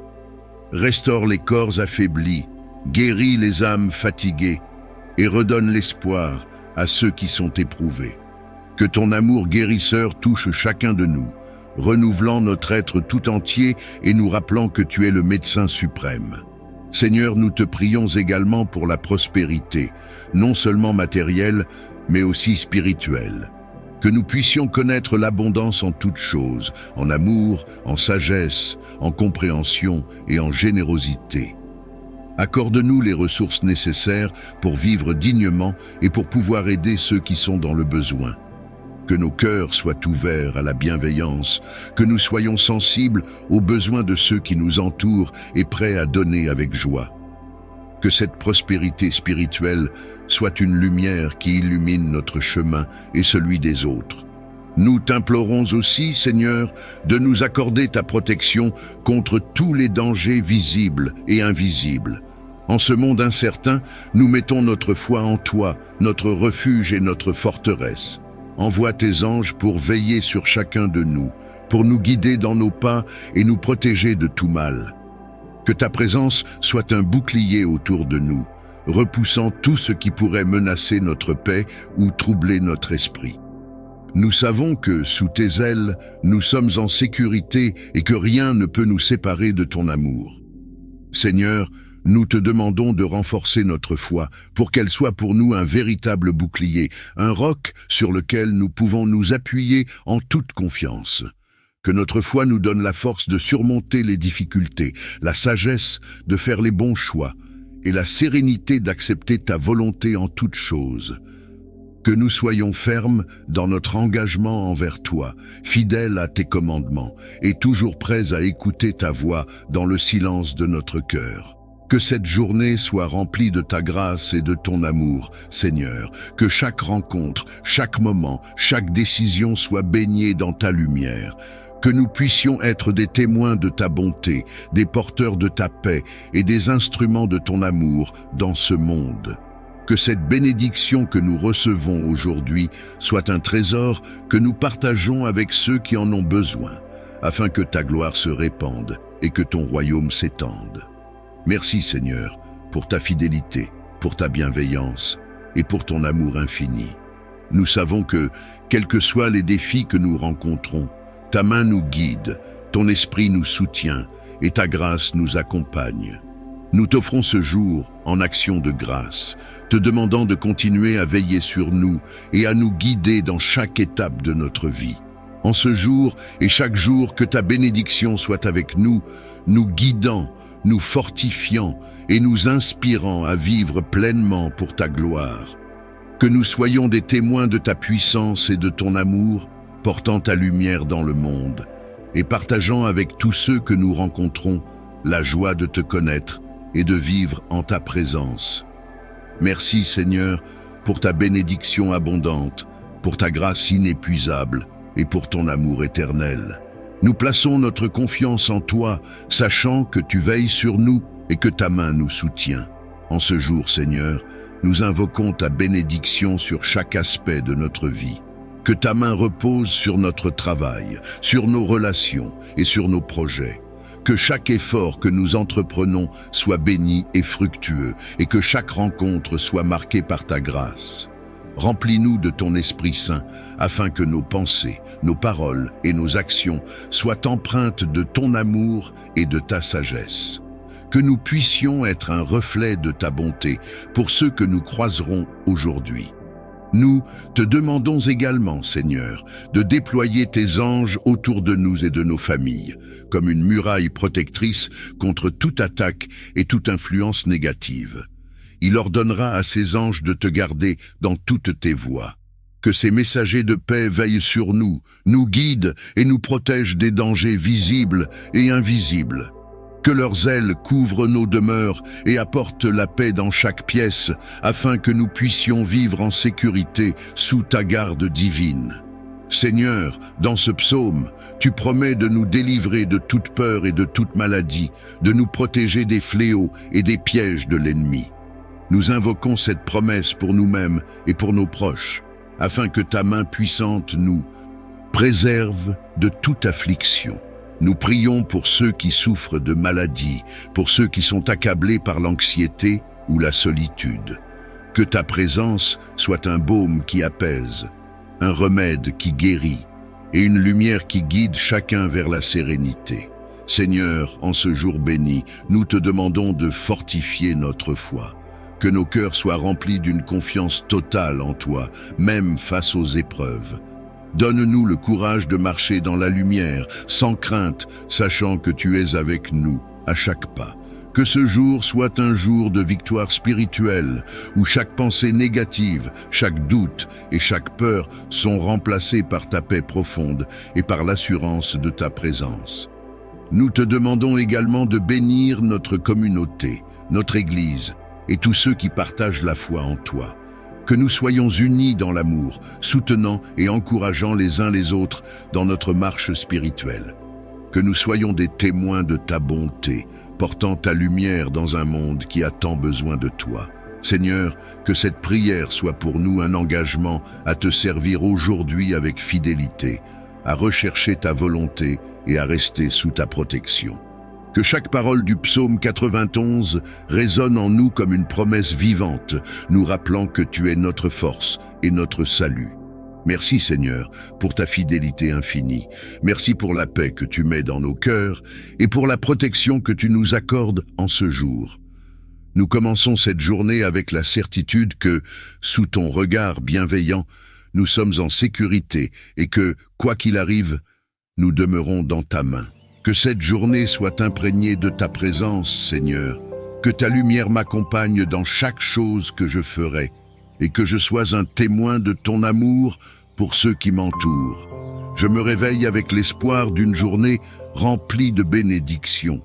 [SPEAKER 1] Restaure les corps affaiblis, guéris les âmes fatiguées et redonne l'espoir à ceux qui sont éprouvés. Que ton amour guérisseur touche chacun de nous, renouvelant notre être tout entier et nous rappelant que tu es le médecin suprême. Seigneur, nous te prions également pour la prospérité, non seulement matérielle, mais aussi spirituelle. Que nous puissions connaître l'abondance en toutes choses, en amour, en sagesse, en compréhension et en générosité. Accorde-nous les ressources nécessaires pour vivre dignement et pour pouvoir aider ceux qui sont dans le besoin. Que nos cœurs soient ouverts à la bienveillance, que nous soyons sensibles aux besoins de ceux qui nous entourent et prêts à donner avec joie. Que cette prospérité spirituelle soit une lumière qui illumine notre chemin et celui des autres. Nous t'implorons aussi, Seigneur, de nous accorder ta protection contre tous les dangers visibles et invisibles. En ce monde incertain, nous mettons notre foi en toi, notre refuge et notre forteresse. Envoie tes anges pour veiller sur chacun de nous, pour nous guider dans nos pas et nous protéger de tout mal. Que ta présence soit un bouclier autour de nous, repoussant tout ce qui pourrait menacer notre paix ou troubler notre esprit. Nous savons que, sous tes ailes, nous sommes en sécurité et que rien ne peut nous séparer de ton amour. Seigneur, nous te demandons de renforcer notre foi pour qu'elle soit pour nous un véritable bouclier, un roc sur lequel nous pouvons nous appuyer en toute confiance. Que notre foi nous donne la force de surmonter les difficultés, la sagesse de faire les bons choix et la sérénité d'accepter ta volonté en toutes choses. Que nous soyons fermes dans notre engagement envers toi, fidèles à tes commandements et toujours prêts à écouter ta voix dans le silence de notre cœur. Que cette journée soit remplie de ta grâce et de ton amour, Seigneur. Que chaque rencontre, chaque moment, chaque décision soit baignée dans ta lumière. Que nous puissions être des témoins de ta bonté, des porteurs de ta paix et des instruments de ton amour dans ce monde. Que cette bénédiction que nous recevons aujourd'hui soit un trésor que nous partageons avec ceux qui en ont besoin, afin que ta gloire se répande et que ton royaume s'étende. Merci Seigneur, pour ta fidélité, pour ta bienveillance et pour ton amour infini. Nous savons que, quels que soient les défis que nous rencontrons, ta main nous guide, ton esprit nous soutient et ta grâce nous accompagne. Nous t'offrons ce jour en action de grâce, te demandant de continuer à veiller sur nous et à nous guider dans chaque étape de notre vie. En ce jour et chaque jour, que ta bénédiction soit avec nous, nous guidant, nous fortifiant et nous inspirant à vivre pleinement pour ta gloire. Que nous soyons des témoins de ta puissance et de ton amour, portant ta lumière dans le monde et partageant avec tous ceux que nous rencontrons la joie de te connaître et de vivre en ta présence. Merci Seigneur pour ta bénédiction abondante, pour ta grâce inépuisable et pour ton amour éternel. Nous plaçons notre confiance en toi, sachant que tu veilles sur nous et que ta main nous soutient. En ce jour, Seigneur, nous invoquons ta bénédiction sur chaque aspect de notre vie. Que ta main repose sur notre travail, sur nos relations et sur nos projets. Que chaque effort que nous entreprenons soit béni et fructueux et que chaque rencontre soit marquée par ta grâce. Remplis-nous de ton Esprit Saint, afin que nos pensées, nos paroles et nos actions soient empreintes de ton amour et de ta sagesse. Que nous puissions être un reflet de ta bonté pour ceux que nous croiserons aujourd'hui. Nous te demandons également, Seigneur, de déployer tes anges autour de nous et de nos familles, comme une muraille protectrice contre toute attaque et toute influence négative. Il ordonnera à ses anges de te garder dans toutes tes voies. Que ces messagers de paix veillent sur nous, nous guident et nous protègent des dangers visibles et invisibles. Que leurs ailes couvrent nos demeures et apportent la paix dans chaque pièce, afin que nous puissions vivre en sécurité sous ta garde divine. Seigneur, dans ce psaume, tu promets de nous délivrer de toute peur et de toute maladie, de nous protéger des fléaux et des pièges de l'ennemi. Nous invoquons cette promesse pour nous-mêmes et pour nos proches, afin que ta main puissante nous préserve de toute affliction. Nous prions pour ceux qui souffrent de maladies, pour ceux qui sont accablés par l'anxiété ou la solitude. Que ta présence soit un baume qui apaise, un remède qui guérit et une lumière qui guide chacun vers la sérénité. Seigneur, en ce jour béni, nous te demandons de fortifier notre foi. Que nos cœurs soient remplis d'une confiance totale en toi, même face aux épreuves. Donne-nous le courage de marcher dans la lumière, sans crainte, sachant que tu es avec nous à chaque pas. Que ce jour soit un jour de victoire spirituelle, où chaque pensée négative, chaque doute et chaque peur sont remplacés par ta paix profonde et par l'assurance de ta présence. Nous te demandons également de bénir notre communauté, notre Église et tous ceux qui partagent la foi en toi. Que nous soyons unis dans l'amour, soutenant et encourageant les uns les autres dans notre marche spirituelle. Que nous soyons des témoins de ta bonté, portant ta lumière dans un monde qui a tant besoin de toi. Seigneur, que cette prière soit pour nous un engagement à te servir aujourd'hui avec fidélité, à rechercher ta volonté et à rester sous ta protection. Que chaque parole du psaume 91 résonne en nous comme une promesse vivante, nous rappelant que tu es notre force et notre salut. Merci Seigneur pour ta fidélité infinie. Merci pour la paix que tu mets dans nos cœurs et pour la protection que tu nous accordes en ce jour. Nous commençons cette journée avec la certitude que, sous ton regard bienveillant, nous sommes en sécurité et que, quoi qu'il arrive, nous demeurons dans ta main. Que cette journée soit imprégnée de ta présence, Seigneur, que ta lumière m'accompagne dans chaque chose que je ferai, et que je sois un témoin de ton amour pour ceux qui m'entourent. Je me réveille avec l'espoir d'une journée remplie de bénédictions.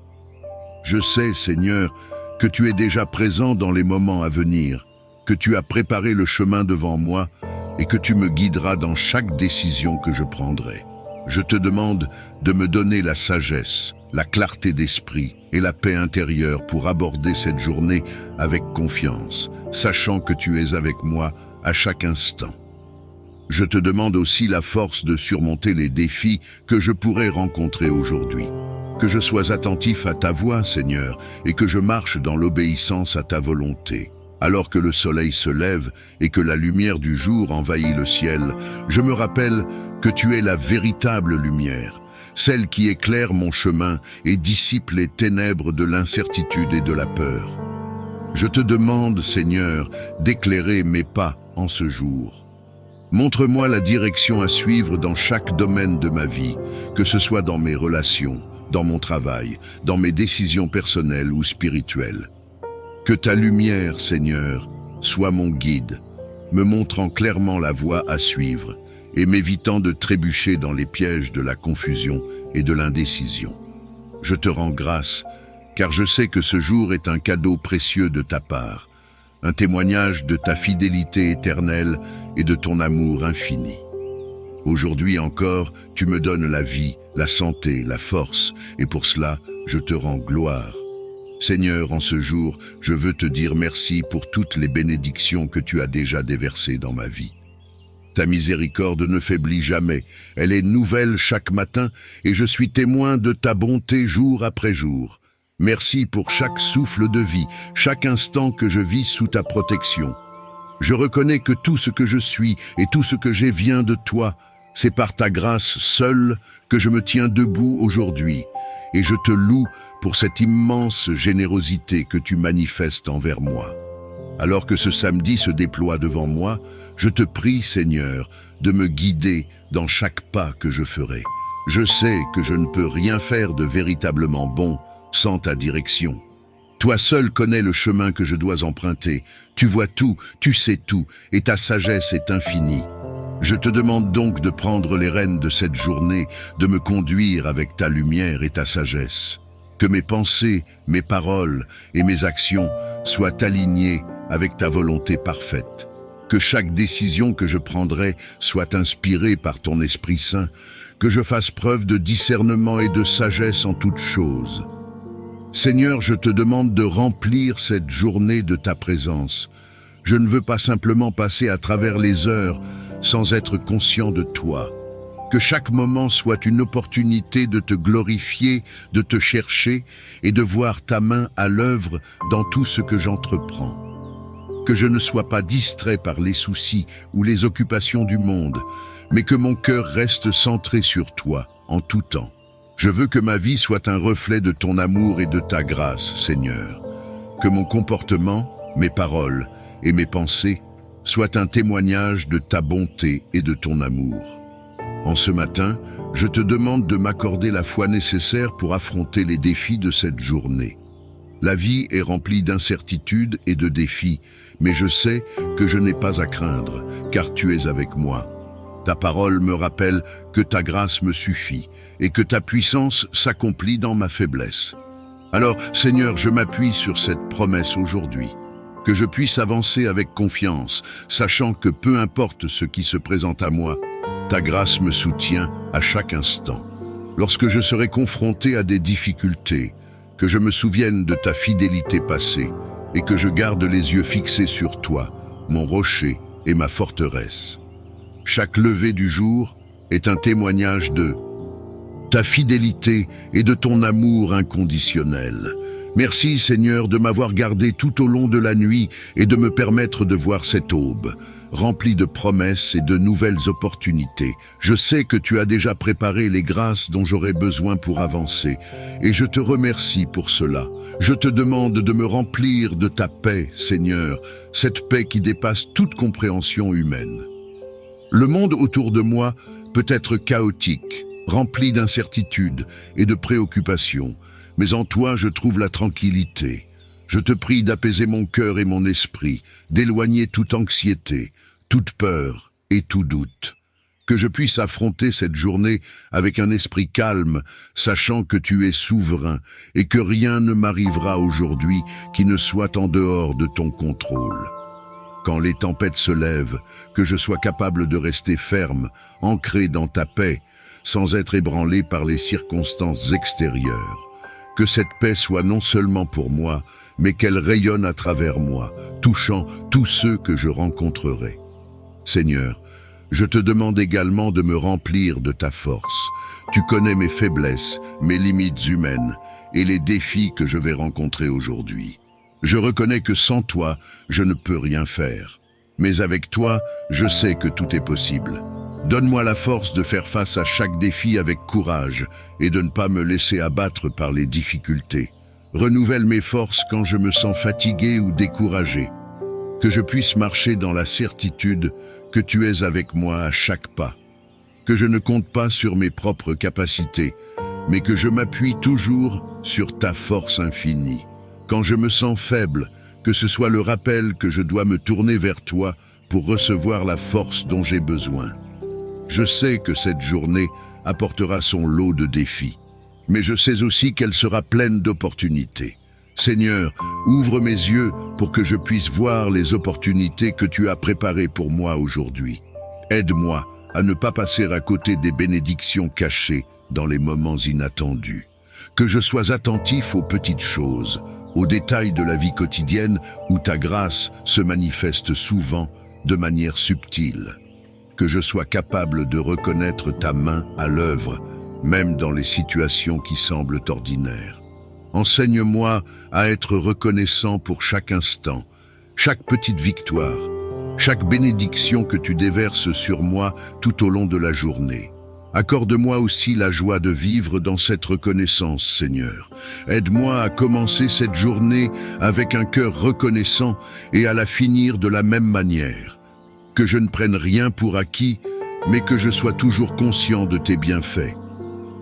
[SPEAKER 1] Je sais, Seigneur, que tu es déjà présent dans les moments à venir, que tu as préparé le chemin devant moi et que tu me guideras dans chaque décision que je prendrai. Je te demande de me donner la sagesse, la clarté d'esprit et la paix intérieure pour aborder cette journée avec confiance, sachant que tu es avec moi à chaque instant. Je te demande aussi la force de surmonter les défis que je pourrais rencontrer aujourd'hui. Que je sois attentif à ta voix, Seigneur, et que je marche dans l'obéissance à ta volonté. Alors que le soleil se lève et que la lumière du jour envahit le ciel, je me rappelle que tu es la véritable lumière, celle qui éclaire mon chemin et dissipe les ténèbres de l'incertitude et de la peur. Je te demande, Seigneur, d'éclairer mes pas en ce jour. Montre-moi la direction à suivre dans chaque domaine de ma vie, que ce soit dans mes relations, dans mon travail, dans mes décisions personnelles ou spirituelles. Que ta lumière, Seigneur, soit mon guide, me montrant clairement la voie à suivre et m'évitant de trébucher dans les pièges de la confusion et de l'indécision. Je te rends grâce, car je sais que ce jour est un cadeau précieux de ta part, un témoignage de ta fidélité éternelle et de ton amour infini. Aujourd'hui encore, tu me donnes la vie, la santé, la force, et pour cela, je te rends gloire. Seigneur, en ce jour, je veux te dire merci pour toutes les bénédictions que tu as déjà déversées dans ma vie. Ta miséricorde ne faiblit jamais, elle est nouvelle chaque matin et je suis témoin de ta bonté jour après jour. Merci pour chaque souffle de vie, chaque instant que je vis sous ta protection. Je reconnais que tout ce que je suis et tout ce que j'ai vient de toi. C'est par ta grâce seule que je me tiens debout aujourd'hui et je te loue pour cette immense générosité que tu manifestes envers moi. Alors que ce samedi se déploie devant moi, Je te prie, Seigneur, de me guider dans chaque pas que je ferai. Je sais que je ne peux rien faire de véritablement bon sans ta direction. Toi seul connais le chemin que je dois emprunter. Tu vois tout, tu sais tout, et ta sagesse est infinie. Je te demande donc de prendre les rênes de cette journée, de me conduire avec ta lumière et ta sagesse. Que mes pensées, mes paroles et mes actions soient alignées avec ta volonté parfaite. Que chaque décision que je prendrai soit inspirée par ton Esprit Saint, que je fasse preuve de discernement et de sagesse en toutes choses. Seigneur, je te demande de remplir cette journée de ta présence. Je ne veux pas simplement passer à travers les heures sans être conscient de toi. Que chaque moment soit une opportunité de te glorifier, de te chercher et de voir ta main à l'œuvre dans tout ce que j'entreprends. Que je ne sois pas distrait par les soucis ou les occupations du monde, mais que mon cœur reste centré sur toi en tout temps. Je veux que ma vie soit un reflet de ton amour et de ta grâce, Seigneur. Que mon comportement, mes paroles et mes pensées soient un témoignage de ta bonté et de ton amour. En ce matin, je te demande de m'accorder la foi nécessaire pour affronter les défis de cette journée. La vie est remplie d'incertitudes et de défis, mais je sais que je n'ai pas à craindre, car tu es avec moi. Ta parole me rappelle que ta grâce me suffit et que ta puissance s'accomplit dans ma faiblesse. Alors, Seigneur, je m'appuie sur cette promesse aujourd'hui, que je puisse avancer avec confiance, sachant que peu importe ce qui se présente à moi, ta grâce me soutient à chaque instant. Lorsque je serai confronté à des difficultés, que je me souvienne de ta fidélité passée et que je garde les yeux fixés sur toi, mon rocher et ma forteresse. Chaque lever du jour est un témoignage de ta fidélité et de ton amour inconditionnel. Merci Seigneur de m'avoir gardé tout au long de la nuit et de me permettre de voir cette aube, remplie de promesses et de nouvelles opportunités. Je sais que tu as déjà préparé les grâces dont j'aurai besoin pour avancer, et je te remercie pour cela. Je te demande de me remplir de ta paix, Seigneur, cette paix qui dépasse toute compréhension humaine. Le monde autour de moi peut être chaotique, rempli d'incertitudes et de préoccupations, mais en toi je trouve la tranquillité. Je te prie d'apaiser mon cœur et mon esprit, d'éloigner toute anxiété, toute peur et tout doute. Que je puisse affronter cette journée avec un esprit calme, sachant que tu es souverain et que rien ne m'arrivera aujourd'hui qui ne soit en dehors de ton contrôle. Quand les tempêtes se lèvent, que je sois capable de rester ferme, ancré dans ta paix, sans être ébranlé par les circonstances extérieures. Que cette paix soit non seulement pour moi, mais qu'elle rayonne à travers moi, touchant tous ceux que je rencontrerai. Seigneur, je te demande également de me remplir de ta force. Tu connais mes faiblesses, mes limites humaines et les défis que je vais rencontrer aujourd'hui. Je reconnais que sans toi, je ne peux rien faire. Mais avec toi, je sais que tout est possible. Donne-moi la force de faire face à chaque défi avec courage et de ne pas me laisser abattre par les difficultés. Renouvelle mes forces quand je me sens fatigué ou découragé. Que je puisse marcher dans la certitude que tu es avec moi à chaque pas. Que je ne compte pas sur mes propres capacités, mais que je m'appuie toujours sur ta force infinie. Quand je me sens faible, que ce soit le rappel que je dois me tourner vers toi pour recevoir la force dont j'ai besoin. Je sais que cette journée apportera son lot de défis, mais je sais aussi qu'elle sera pleine d'opportunités. Seigneur, ouvre mes yeux pour que je puisse voir les opportunités que tu as préparées pour moi aujourd'hui. Aide-moi à ne pas passer à côté des bénédictions cachées dans les moments inattendus. Que je sois attentif aux petites choses, aux détails de la vie quotidienne où ta grâce se manifeste souvent de manière subtile. Que je sois capable de reconnaître ta main à l'œuvre, même dans les situations qui semblent ordinaires. Enseigne-moi à être reconnaissant pour chaque instant, chaque petite victoire, chaque bénédiction que tu déverses sur moi tout au long de la journée. Accorde-moi aussi la joie de vivre dans cette reconnaissance, Seigneur. Aide-moi à commencer cette journée avec un cœur reconnaissant et à la finir de la même manière. que je ne prenne rien pour acquis, mais que je sois toujours conscient de tes bienfaits,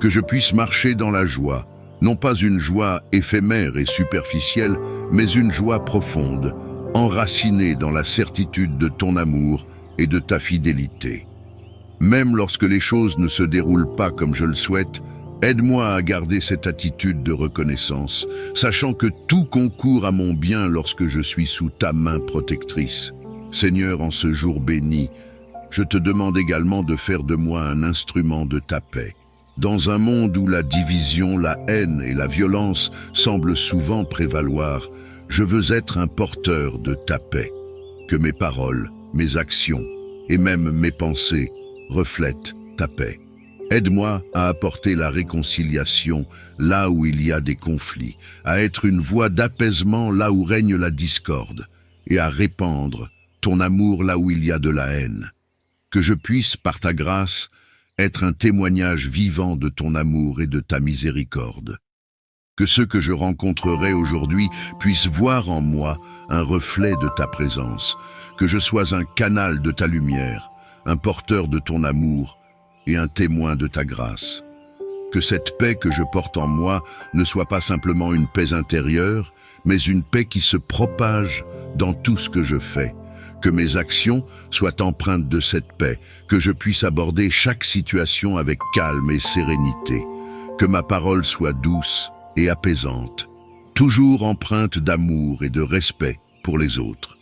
[SPEAKER 1] que je puisse marcher dans la joie, non pas une joie éphémère et superficielle, mais une joie profonde, enracinée dans la certitude de ton amour et de ta fidélité. Même lorsque les choses ne se déroulent pas comme je le souhaite, aide-moi à garder cette attitude de reconnaissance, sachant que tout concourt à mon bien lorsque je suis sous ta main protectrice. Seigneur, en ce jour béni, je te demande également de faire de moi un instrument de ta paix. Dans un monde où la division, la haine et la violence semblent souvent prévaloir, je veux être un porteur de ta paix. Que mes paroles, mes actions et même mes pensées reflètent ta paix. Aide-moi à apporter la réconciliation là où il y a des conflits, à être une voix d'apaisement là où règne la discorde, et à répandre ton amour là où il y a de la haine. Que je puisse, par ta grâce, être un témoignage vivant de ton amour et de ta miséricorde. Que ceux que je rencontrerai aujourd'hui puissent voir en moi un reflet de ta présence, que je sois un canal de ta lumière, un porteur de ton amour et un témoin de ta grâce. Que cette paix que je porte en moi ne soit pas simplement une paix intérieure, mais une paix qui se propage dans tout ce que je fais. Que mes actions soient empreintes de cette paix, que je puisse aborder chaque situation avec calme et sérénité, que ma parole soit douce et apaisante, toujours empreinte d'amour et de respect pour les autres.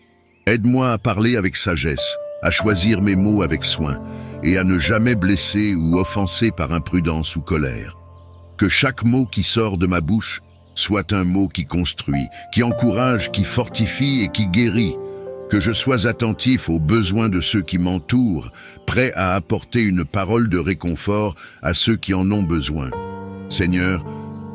[SPEAKER 1] Aide-moi à parler avec sagesse, à choisir mes mots avec soin et à ne jamais blesser ou offenser par imprudence ou colère. Que chaque mot qui sort de ma bouche soit un mot qui construit, qui encourage, qui fortifie et qui guérit. Que je sois attentif aux besoins de ceux qui m'entourent, prêt à apporter une parole de réconfort à ceux qui en ont besoin. Seigneur,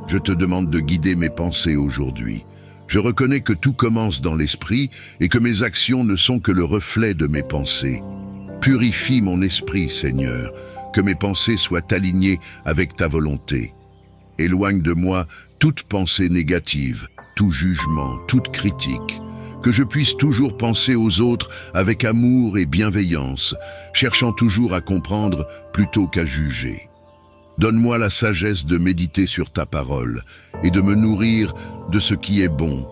[SPEAKER 1] je te demande de guider mes pensées aujourd'hui. Je reconnais que tout commence dans l'esprit et que mes actions ne sont que le reflet de mes pensées. Purifie mon esprit, Seigneur, que mes pensées soient alignées avec ta volonté. Éloigne de moi toute pensée négative, tout jugement, toute critique. Que je puisse toujours penser aux autres avec amour et bienveillance, cherchant toujours à comprendre plutôt qu'à juger. Donne-moi la sagesse de méditer sur ta parole et de me nourrir de ce qui est bon,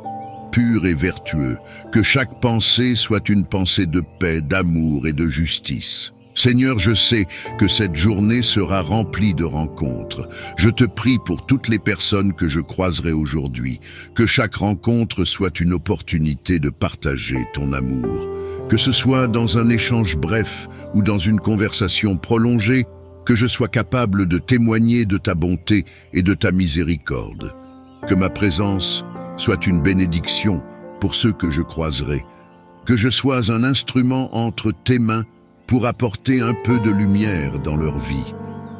[SPEAKER 1] pur et vertueux, que chaque pensée soit une pensée de paix, d'amour et de justice. Seigneur, je sais que cette journée sera remplie de rencontres. Je te prie pour toutes les personnes que je croiserai aujourd'hui, que chaque rencontre soit une opportunité de partager ton amour. Que ce soit dans un échange bref ou dans une conversation prolongée, que je sois capable de témoigner de ta bonté et de ta miséricorde. Que ma présence soit une bénédiction pour ceux que je croiserai. Que je sois un instrument entre tes mains pour apporter un peu de lumière dans leur vie.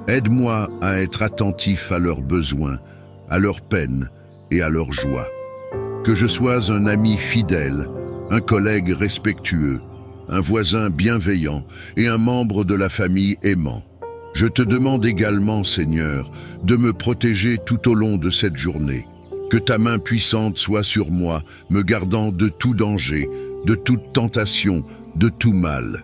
[SPEAKER 1] Aide-moi à être attentif à leurs besoins, à leurs peines et à leurs joies. Que je sois un ami fidèle, un collègue respectueux, un voisin bienveillant et un membre de la famille aimant. Je te demande également, Seigneur, de me protéger tout au long de cette journée. Que ta main puissante soit sur moi, me gardant de tout danger, de toute tentation, de tout mal.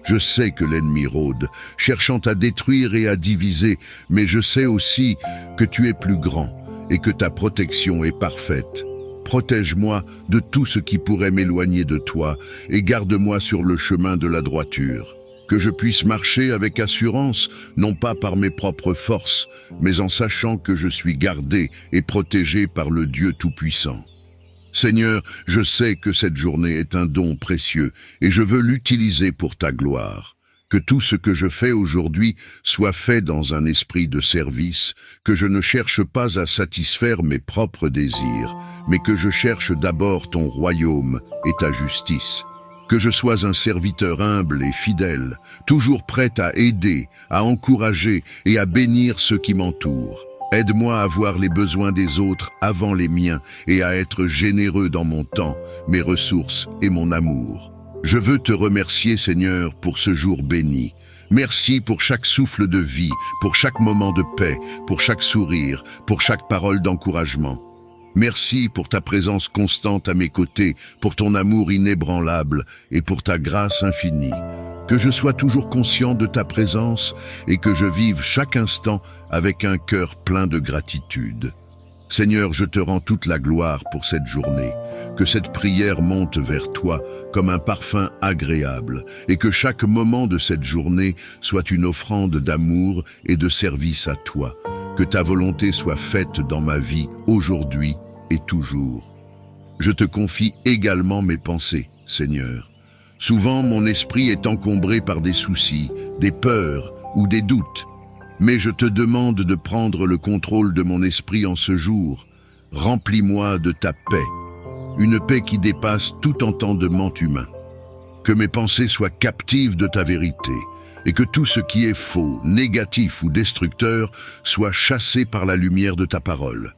[SPEAKER 1] Je sais que l'ennemi rôde, cherchant à détruire et à diviser, mais je sais aussi que tu es plus grand et que ta protection est parfaite. Protège-moi de tout ce qui pourrait m'éloigner de toi et garde-moi sur le chemin de la droiture. Que je puisse marcher avec assurance, non pas par mes propres forces, mais en sachant que je suis gardé et protégé par le Dieu Tout-Puissant. Seigneur, je sais que cette journée est un don précieux et je veux l'utiliser pour ta gloire. Que tout ce que je fais aujourd'hui soit fait dans un esprit de service, que je ne cherche pas à satisfaire mes propres désirs, mais que je cherche d'abord ton royaume et ta justice. Que je sois un serviteur humble et fidèle, toujours prêt à aider, à encourager et à bénir ceux qui m'entourent. Aide-moi à voir les besoins des autres avant les miens et à être généreux dans mon temps, mes ressources et mon amour. Je veux te remercier, Seigneur, pour ce jour béni. Merci pour chaque souffle de vie, pour chaque moment de paix, pour chaque sourire, pour chaque parole d'encouragement. Merci pour ta présence constante à mes côtés, pour ton amour inébranlable et pour ta grâce infinie. Que je sois toujours conscient de ta présence et que je vive chaque instant avec un cœur plein de gratitude. Seigneur, je te rends toute la gloire pour cette journée. Que cette prière monte vers toi comme un parfum agréable et que chaque moment de cette journée soit une offrande d'amour et de service à toi. Que ta volonté soit faite dans ma vie aujourd'hui et toujours. Je te confie également mes pensées, Seigneur. Souvent, mon esprit est encombré par des soucis, des peurs ou des doutes. Mais je te demande de prendre le contrôle de mon esprit en ce jour. Remplis-moi de ta paix, une paix qui dépasse tout entendement humain. Que mes pensées soient captives de ta vérité et que tout ce qui est faux, négatif ou destructeur soit chassé par la lumière de ta parole.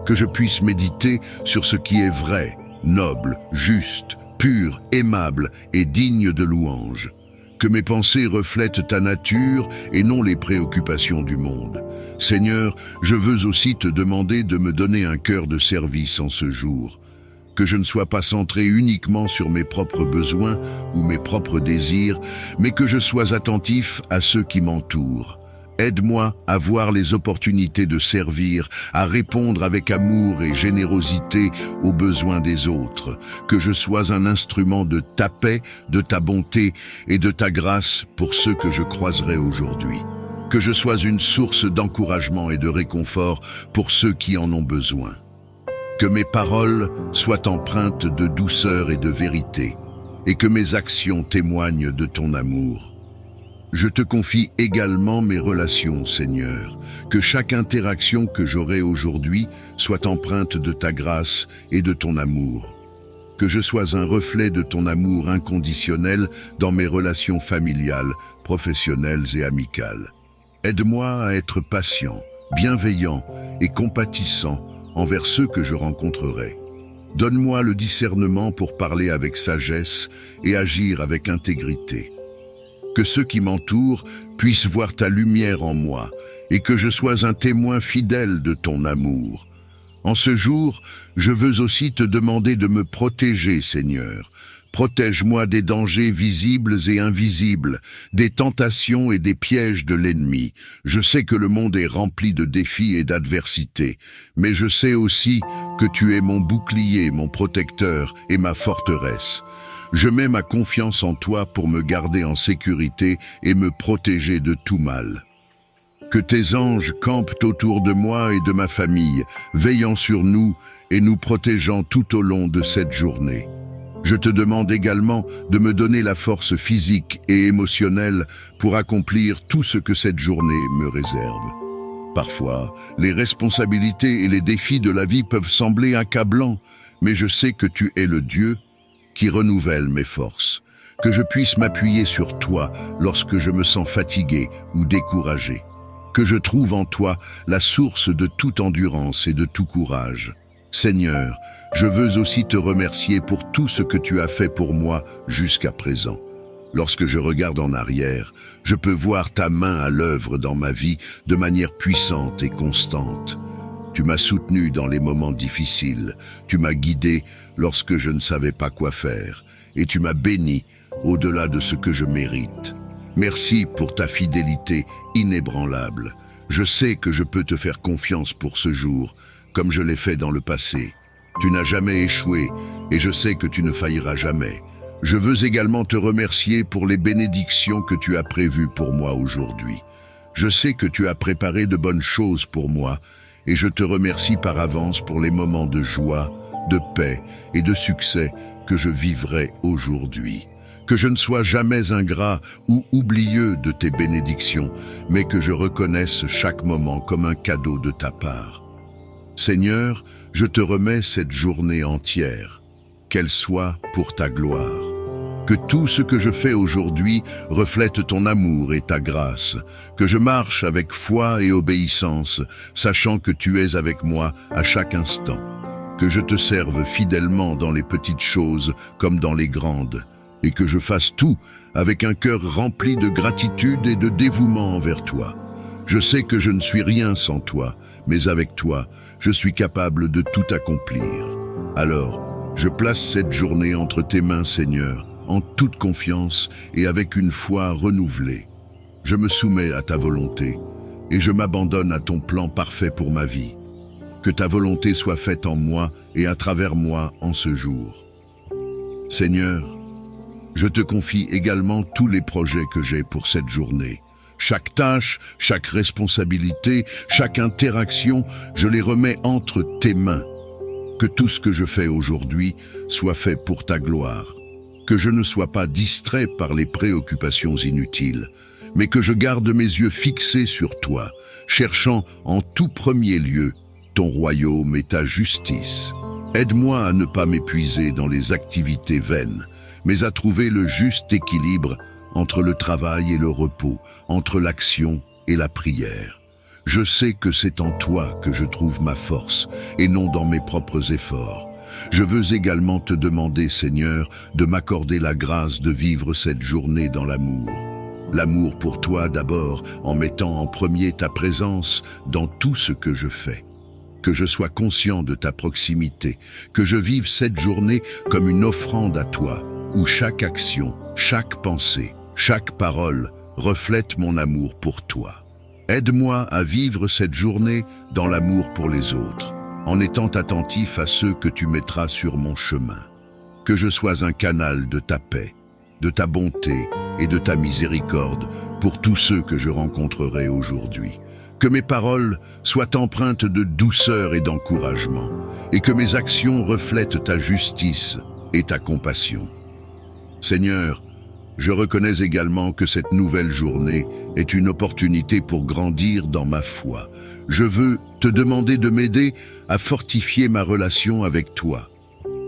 [SPEAKER 1] Que je puisse méditer sur ce qui est vrai, noble, juste, pur, aimable et digne de louange. Que mes pensées reflètent ta nature et non les préoccupations du monde. Seigneur, je veux aussi te demander de me donner un cœur de service en ce jour. Que je ne sois pas centré uniquement sur mes propres besoins ou mes propres désirs, mais que je sois attentif à ceux qui m'entourent. Aide-moi à voir les opportunités de servir, à répondre avec amour et générosité aux besoins des autres. Que je sois un instrument de ta paix, de ta bonté et de ta grâce pour ceux que je croiserai aujourd'hui. Que je sois une source d'encouragement et de réconfort pour ceux qui en ont besoin. Que mes paroles soient empreintes de douceur et de vérité, et que mes actions témoignent de ton amour. Je te confie également mes relations, Seigneur, que chaque interaction que j'aurai aujourd'hui soit empreinte de ta grâce et de ton amour. Que je sois un reflet de ton amour inconditionnel dans mes relations familiales, professionnelles et amicales. Aide-moi à être patient, bienveillant et compatissant envers ceux que je rencontrerai. Donne-moi le discernement pour parler avec sagesse et agir avec intégrité. Que ceux qui m'entourent puissent voir ta lumière en moi et que je sois un témoin fidèle de ton amour. En ce jour, je veux aussi te demander de me protéger, Seigneur. Protège-moi des dangers visibles et invisibles, des tentations et des pièges de l'ennemi. Je sais que le monde est rempli de défis et d'adversités, mais je sais aussi que tu es mon bouclier, mon protecteur et ma forteresse. Je mets ma confiance en toi pour me garder en sécurité et me protéger de tout mal. Que tes anges campent autour de moi et de ma famille, veillant sur nous et nous protégeant tout au long de cette journée. Je te demande également de me donner la force physique et émotionnelle pour accomplir tout ce que cette journée me réserve. Parfois, les responsabilités et les défis de la vie peuvent sembler accablants, mais je sais que tu es le Dieu qui renouvelle mes forces, que je puisse m'appuyer sur toi lorsque je me sens fatigué ou découragé, que je trouve en toi la source de toute endurance et de tout courage. Seigneur, je veux aussi te remercier pour tout ce que tu as fait pour moi jusqu'à présent. Lorsque je regarde en arrière, je peux voir ta main à l'œuvre dans ma vie de manière puissante et constante. Tu m'as soutenu dans les moments difficiles, tu m'as guidé lorsque je ne savais pas quoi faire, et tu m'as béni au-delà de ce que je mérite. Merci pour ta fidélité inébranlable. Je sais que je peux te faire confiance pour ce jour, comme je l'ai fait dans le passé. Tu n'as jamais échoué, et je sais que tu ne failliras jamais. Je veux également te remercier pour les bénédictions que tu as prévues pour moi aujourd'hui. Je sais que tu as préparé de bonnes choses pour moi, et je te remercie par avance pour les moments de joie, de paix et de succès que je vivrai aujourd'hui. Que je ne sois jamais ingrat ou oublieux de tes bénédictions, mais que je reconnaisse chaque moment comme un cadeau de ta part. Seigneur, je te remets cette journée entière, qu'elle soit pour ta gloire. Que tout ce que je fais aujourd'hui reflète ton amour et ta grâce, que je marche avec foi et obéissance, sachant que tu es avec moi à chaque instant. Que je te serve fidèlement dans les petites choses comme dans les grandes, et que je fasse tout avec un cœur rempli de gratitude et de dévouement envers toi. Je sais que je ne suis rien sans toi, mais avec toi, je suis capable de tout accomplir. Alors, je place cette journée entre tes mains, Seigneur, en toute confiance et avec une foi renouvelée. Je me soumets à ta volonté et je m'abandonne à ton plan parfait pour ma vie. Que ta volonté soit faite en moi et à travers moi en ce jour. Seigneur, je te confie également tous les projets que j'ai pour cette journée. Chaque tâche, chaque responsabilité, chaque interaction, je les remets entre tes mains. Que tout ce que je fais aujourd'hui soit fait pour ta gloire. Que je ne sois pas distrait par les préoccupations inutiles, mais que je garde mes yeux fixés sur toi, cherchant en tout premier lieu ton royaume et ta justice. Aide-moi à ne pas m'épuiser dans les activités vaines, mais à trouver le juste équilibre entre le travail et le repos, entre l'action et la prière. Je sais que c'est en toi que je trouve ma force, et non dans mes propres efforts. Je veux également te demander, Seigneur, de m'accorder la grâce de vivre cette journée dans l'amour. L'amour pour toi d'abord, en mettant en premier ta présence dans tout ce que je fais. Que je sois conscient de ta proximité, que je vive cette journée comme une offrande à toi, où chaque action, chaque pensée, chaque parole reflète mon amour pour toi. Aide-moi à vivre cette journée dans l'amour pour les autres, en étant attentif à ceux que tu mettras sur mon chemin. Que je sois un canal de ta paix, de ta bonté et de ta miséricorde pour tous ceux que je rencontrerai aujourd'hui. Que mes paroles soient empreintes de douceur et d'encouragement, et que mes actions reflètent ta justice et ta compassion. Seigneur, je reconnais également que cette nouvelle journée est une opportunité pour grandir dans ma foi. Je veux te demander de m'aider à fortifier ma relation avec toi.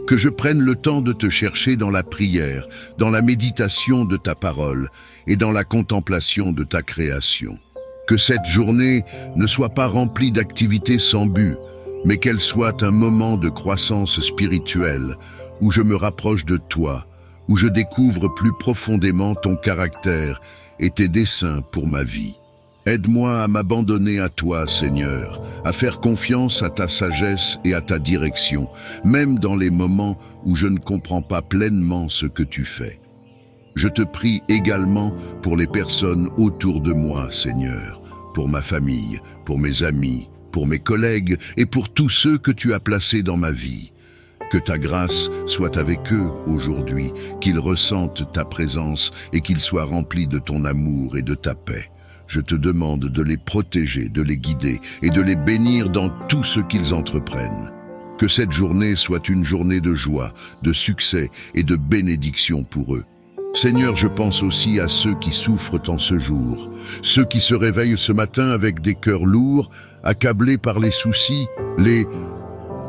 [SPEAKER 1] Que je prenne le temps de te chercher dans la prière, dans la méditation de ta parole et dans la contemplation de ta création. Que cette journée ne soit pas remplie d'activités sans but, mais qu'elle soit un moment de croissance spirituelle où je me rapproche de toi, où je découvre plus profondément ton caractère et tes desseins pour ma vie. Aide-moi à m'abandonner à toi, Seigneur, à faire confiance à ta sagesse et à ta direction, même dans les moments où je ne comprends pas pleinement ce que tu fais. Je te prie également pour les personnes autour de moi, Seigneur, pour ma famille, pour mes amis, pour mes collègues et pour tous ceux que tu as placés dans ma vie. Que ta grâce soit avec eux aujourd'hui, qu'ils ressentent ta présence et qu'ils soient remplis de ton amour et de ta paix. Je te demande de les protéger, de les guider et de les bénir dans tout ce qu'ils entreprennent. Que cette journée soit une journée de joie, de succès et de bénédiction pour eux. Seigneur, je pense aussi à ceux qui souffrent en ce jour, ceux qui se réveillent ce matin avec des cœurs lourds, accablés par les soucis, les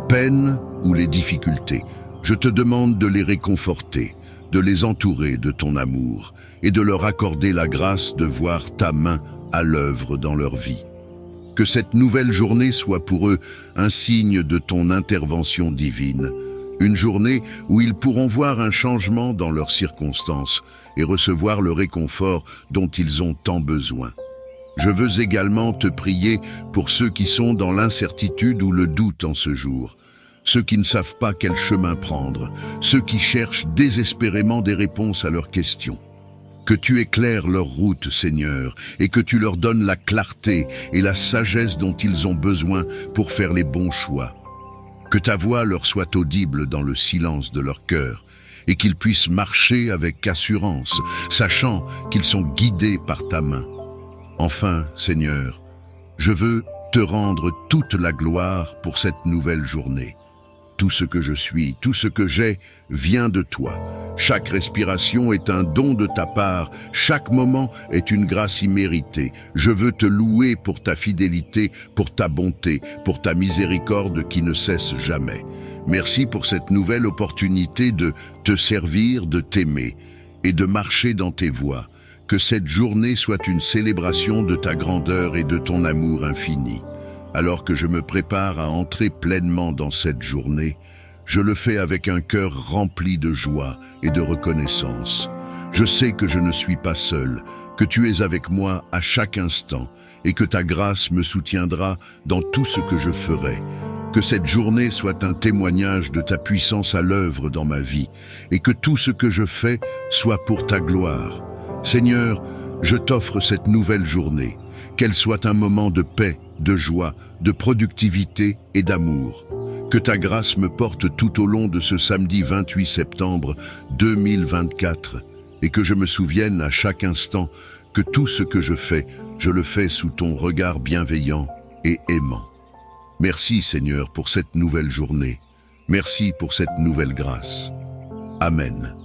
[SPEAKER 1] peines ou les difficultés. Je te demande de les réconforter, de les entourer de ton amour et de leur accorder la grâce de voir ta main à l'œuvre dans leur vie. Que cette nouvelle journée soit pour eux un signe de ton intervention divine, une journée où ils pourront voir un changement dans leurs circonstances et recevoir le réconfort dont ils ont tant besoin. Je veux également te prier pour ceux qui sont dans l'incertitude ou le doute en ce jour, ceux qui ne savent pas quel chemin prendre, ceux qui cherchent désespérément des réponses à leurs questions. Que tu éclaires leur route, Seigneur, et que tu leur donnes la clarté et la sagesse dont ils ont besoin pour faire les bons choix. Que ta voix leur soit audible dans le silence de leur cœur, et qu'ils puissent marcher avec assurance, sachant qu'ils sont guidés par ta main. Enfin, Seigneur, je veux te rendre toute la gloire pour cette nouvelle journée. Tout ce que je suis, tout ce que j'ai, vient de toi. Chaque respiration est un don de ta part, chaque moment est une grâce imméritée. Je veux te louer pour ta fidélité, pour ta bonté, pour ta miséricorde qui ne cesse jamais. Merci pour cette nouvelle opportunité de te servir, de t'aimer et de marcher dans tes voies. Que cette journée soit une célébration de ta grandeur et de ton amour infini. Alors que je me prépare à entrer pleinement dans cette journée, je le fais avec un cœur rempli de joie et de reconnaissance. Je sais que je ne suis pas seul, que tu es avec moi à chaque instant et que ta grâce me soutiendra dans tout ce que je ferai. Que cette journée soit un témoignage de ta puissance à l'œuvre dans ma vie et que tout ce que je fais soit pour ta gloire. Seigneur, je t'offre cette nouvelle journée, qu'elle soit un moment de paix, de joie, de productivité et d'amour. Que ta grâce me porte tout au long de ce samedi 28 septembre 2024 et que je me souvienne à chaque instant que tout ce que je le fais sous ton regard bienveillant et aimant. Merci Seigneur pour cette nouvelle journée. Merci pour cette nouvelle grâce. Amen.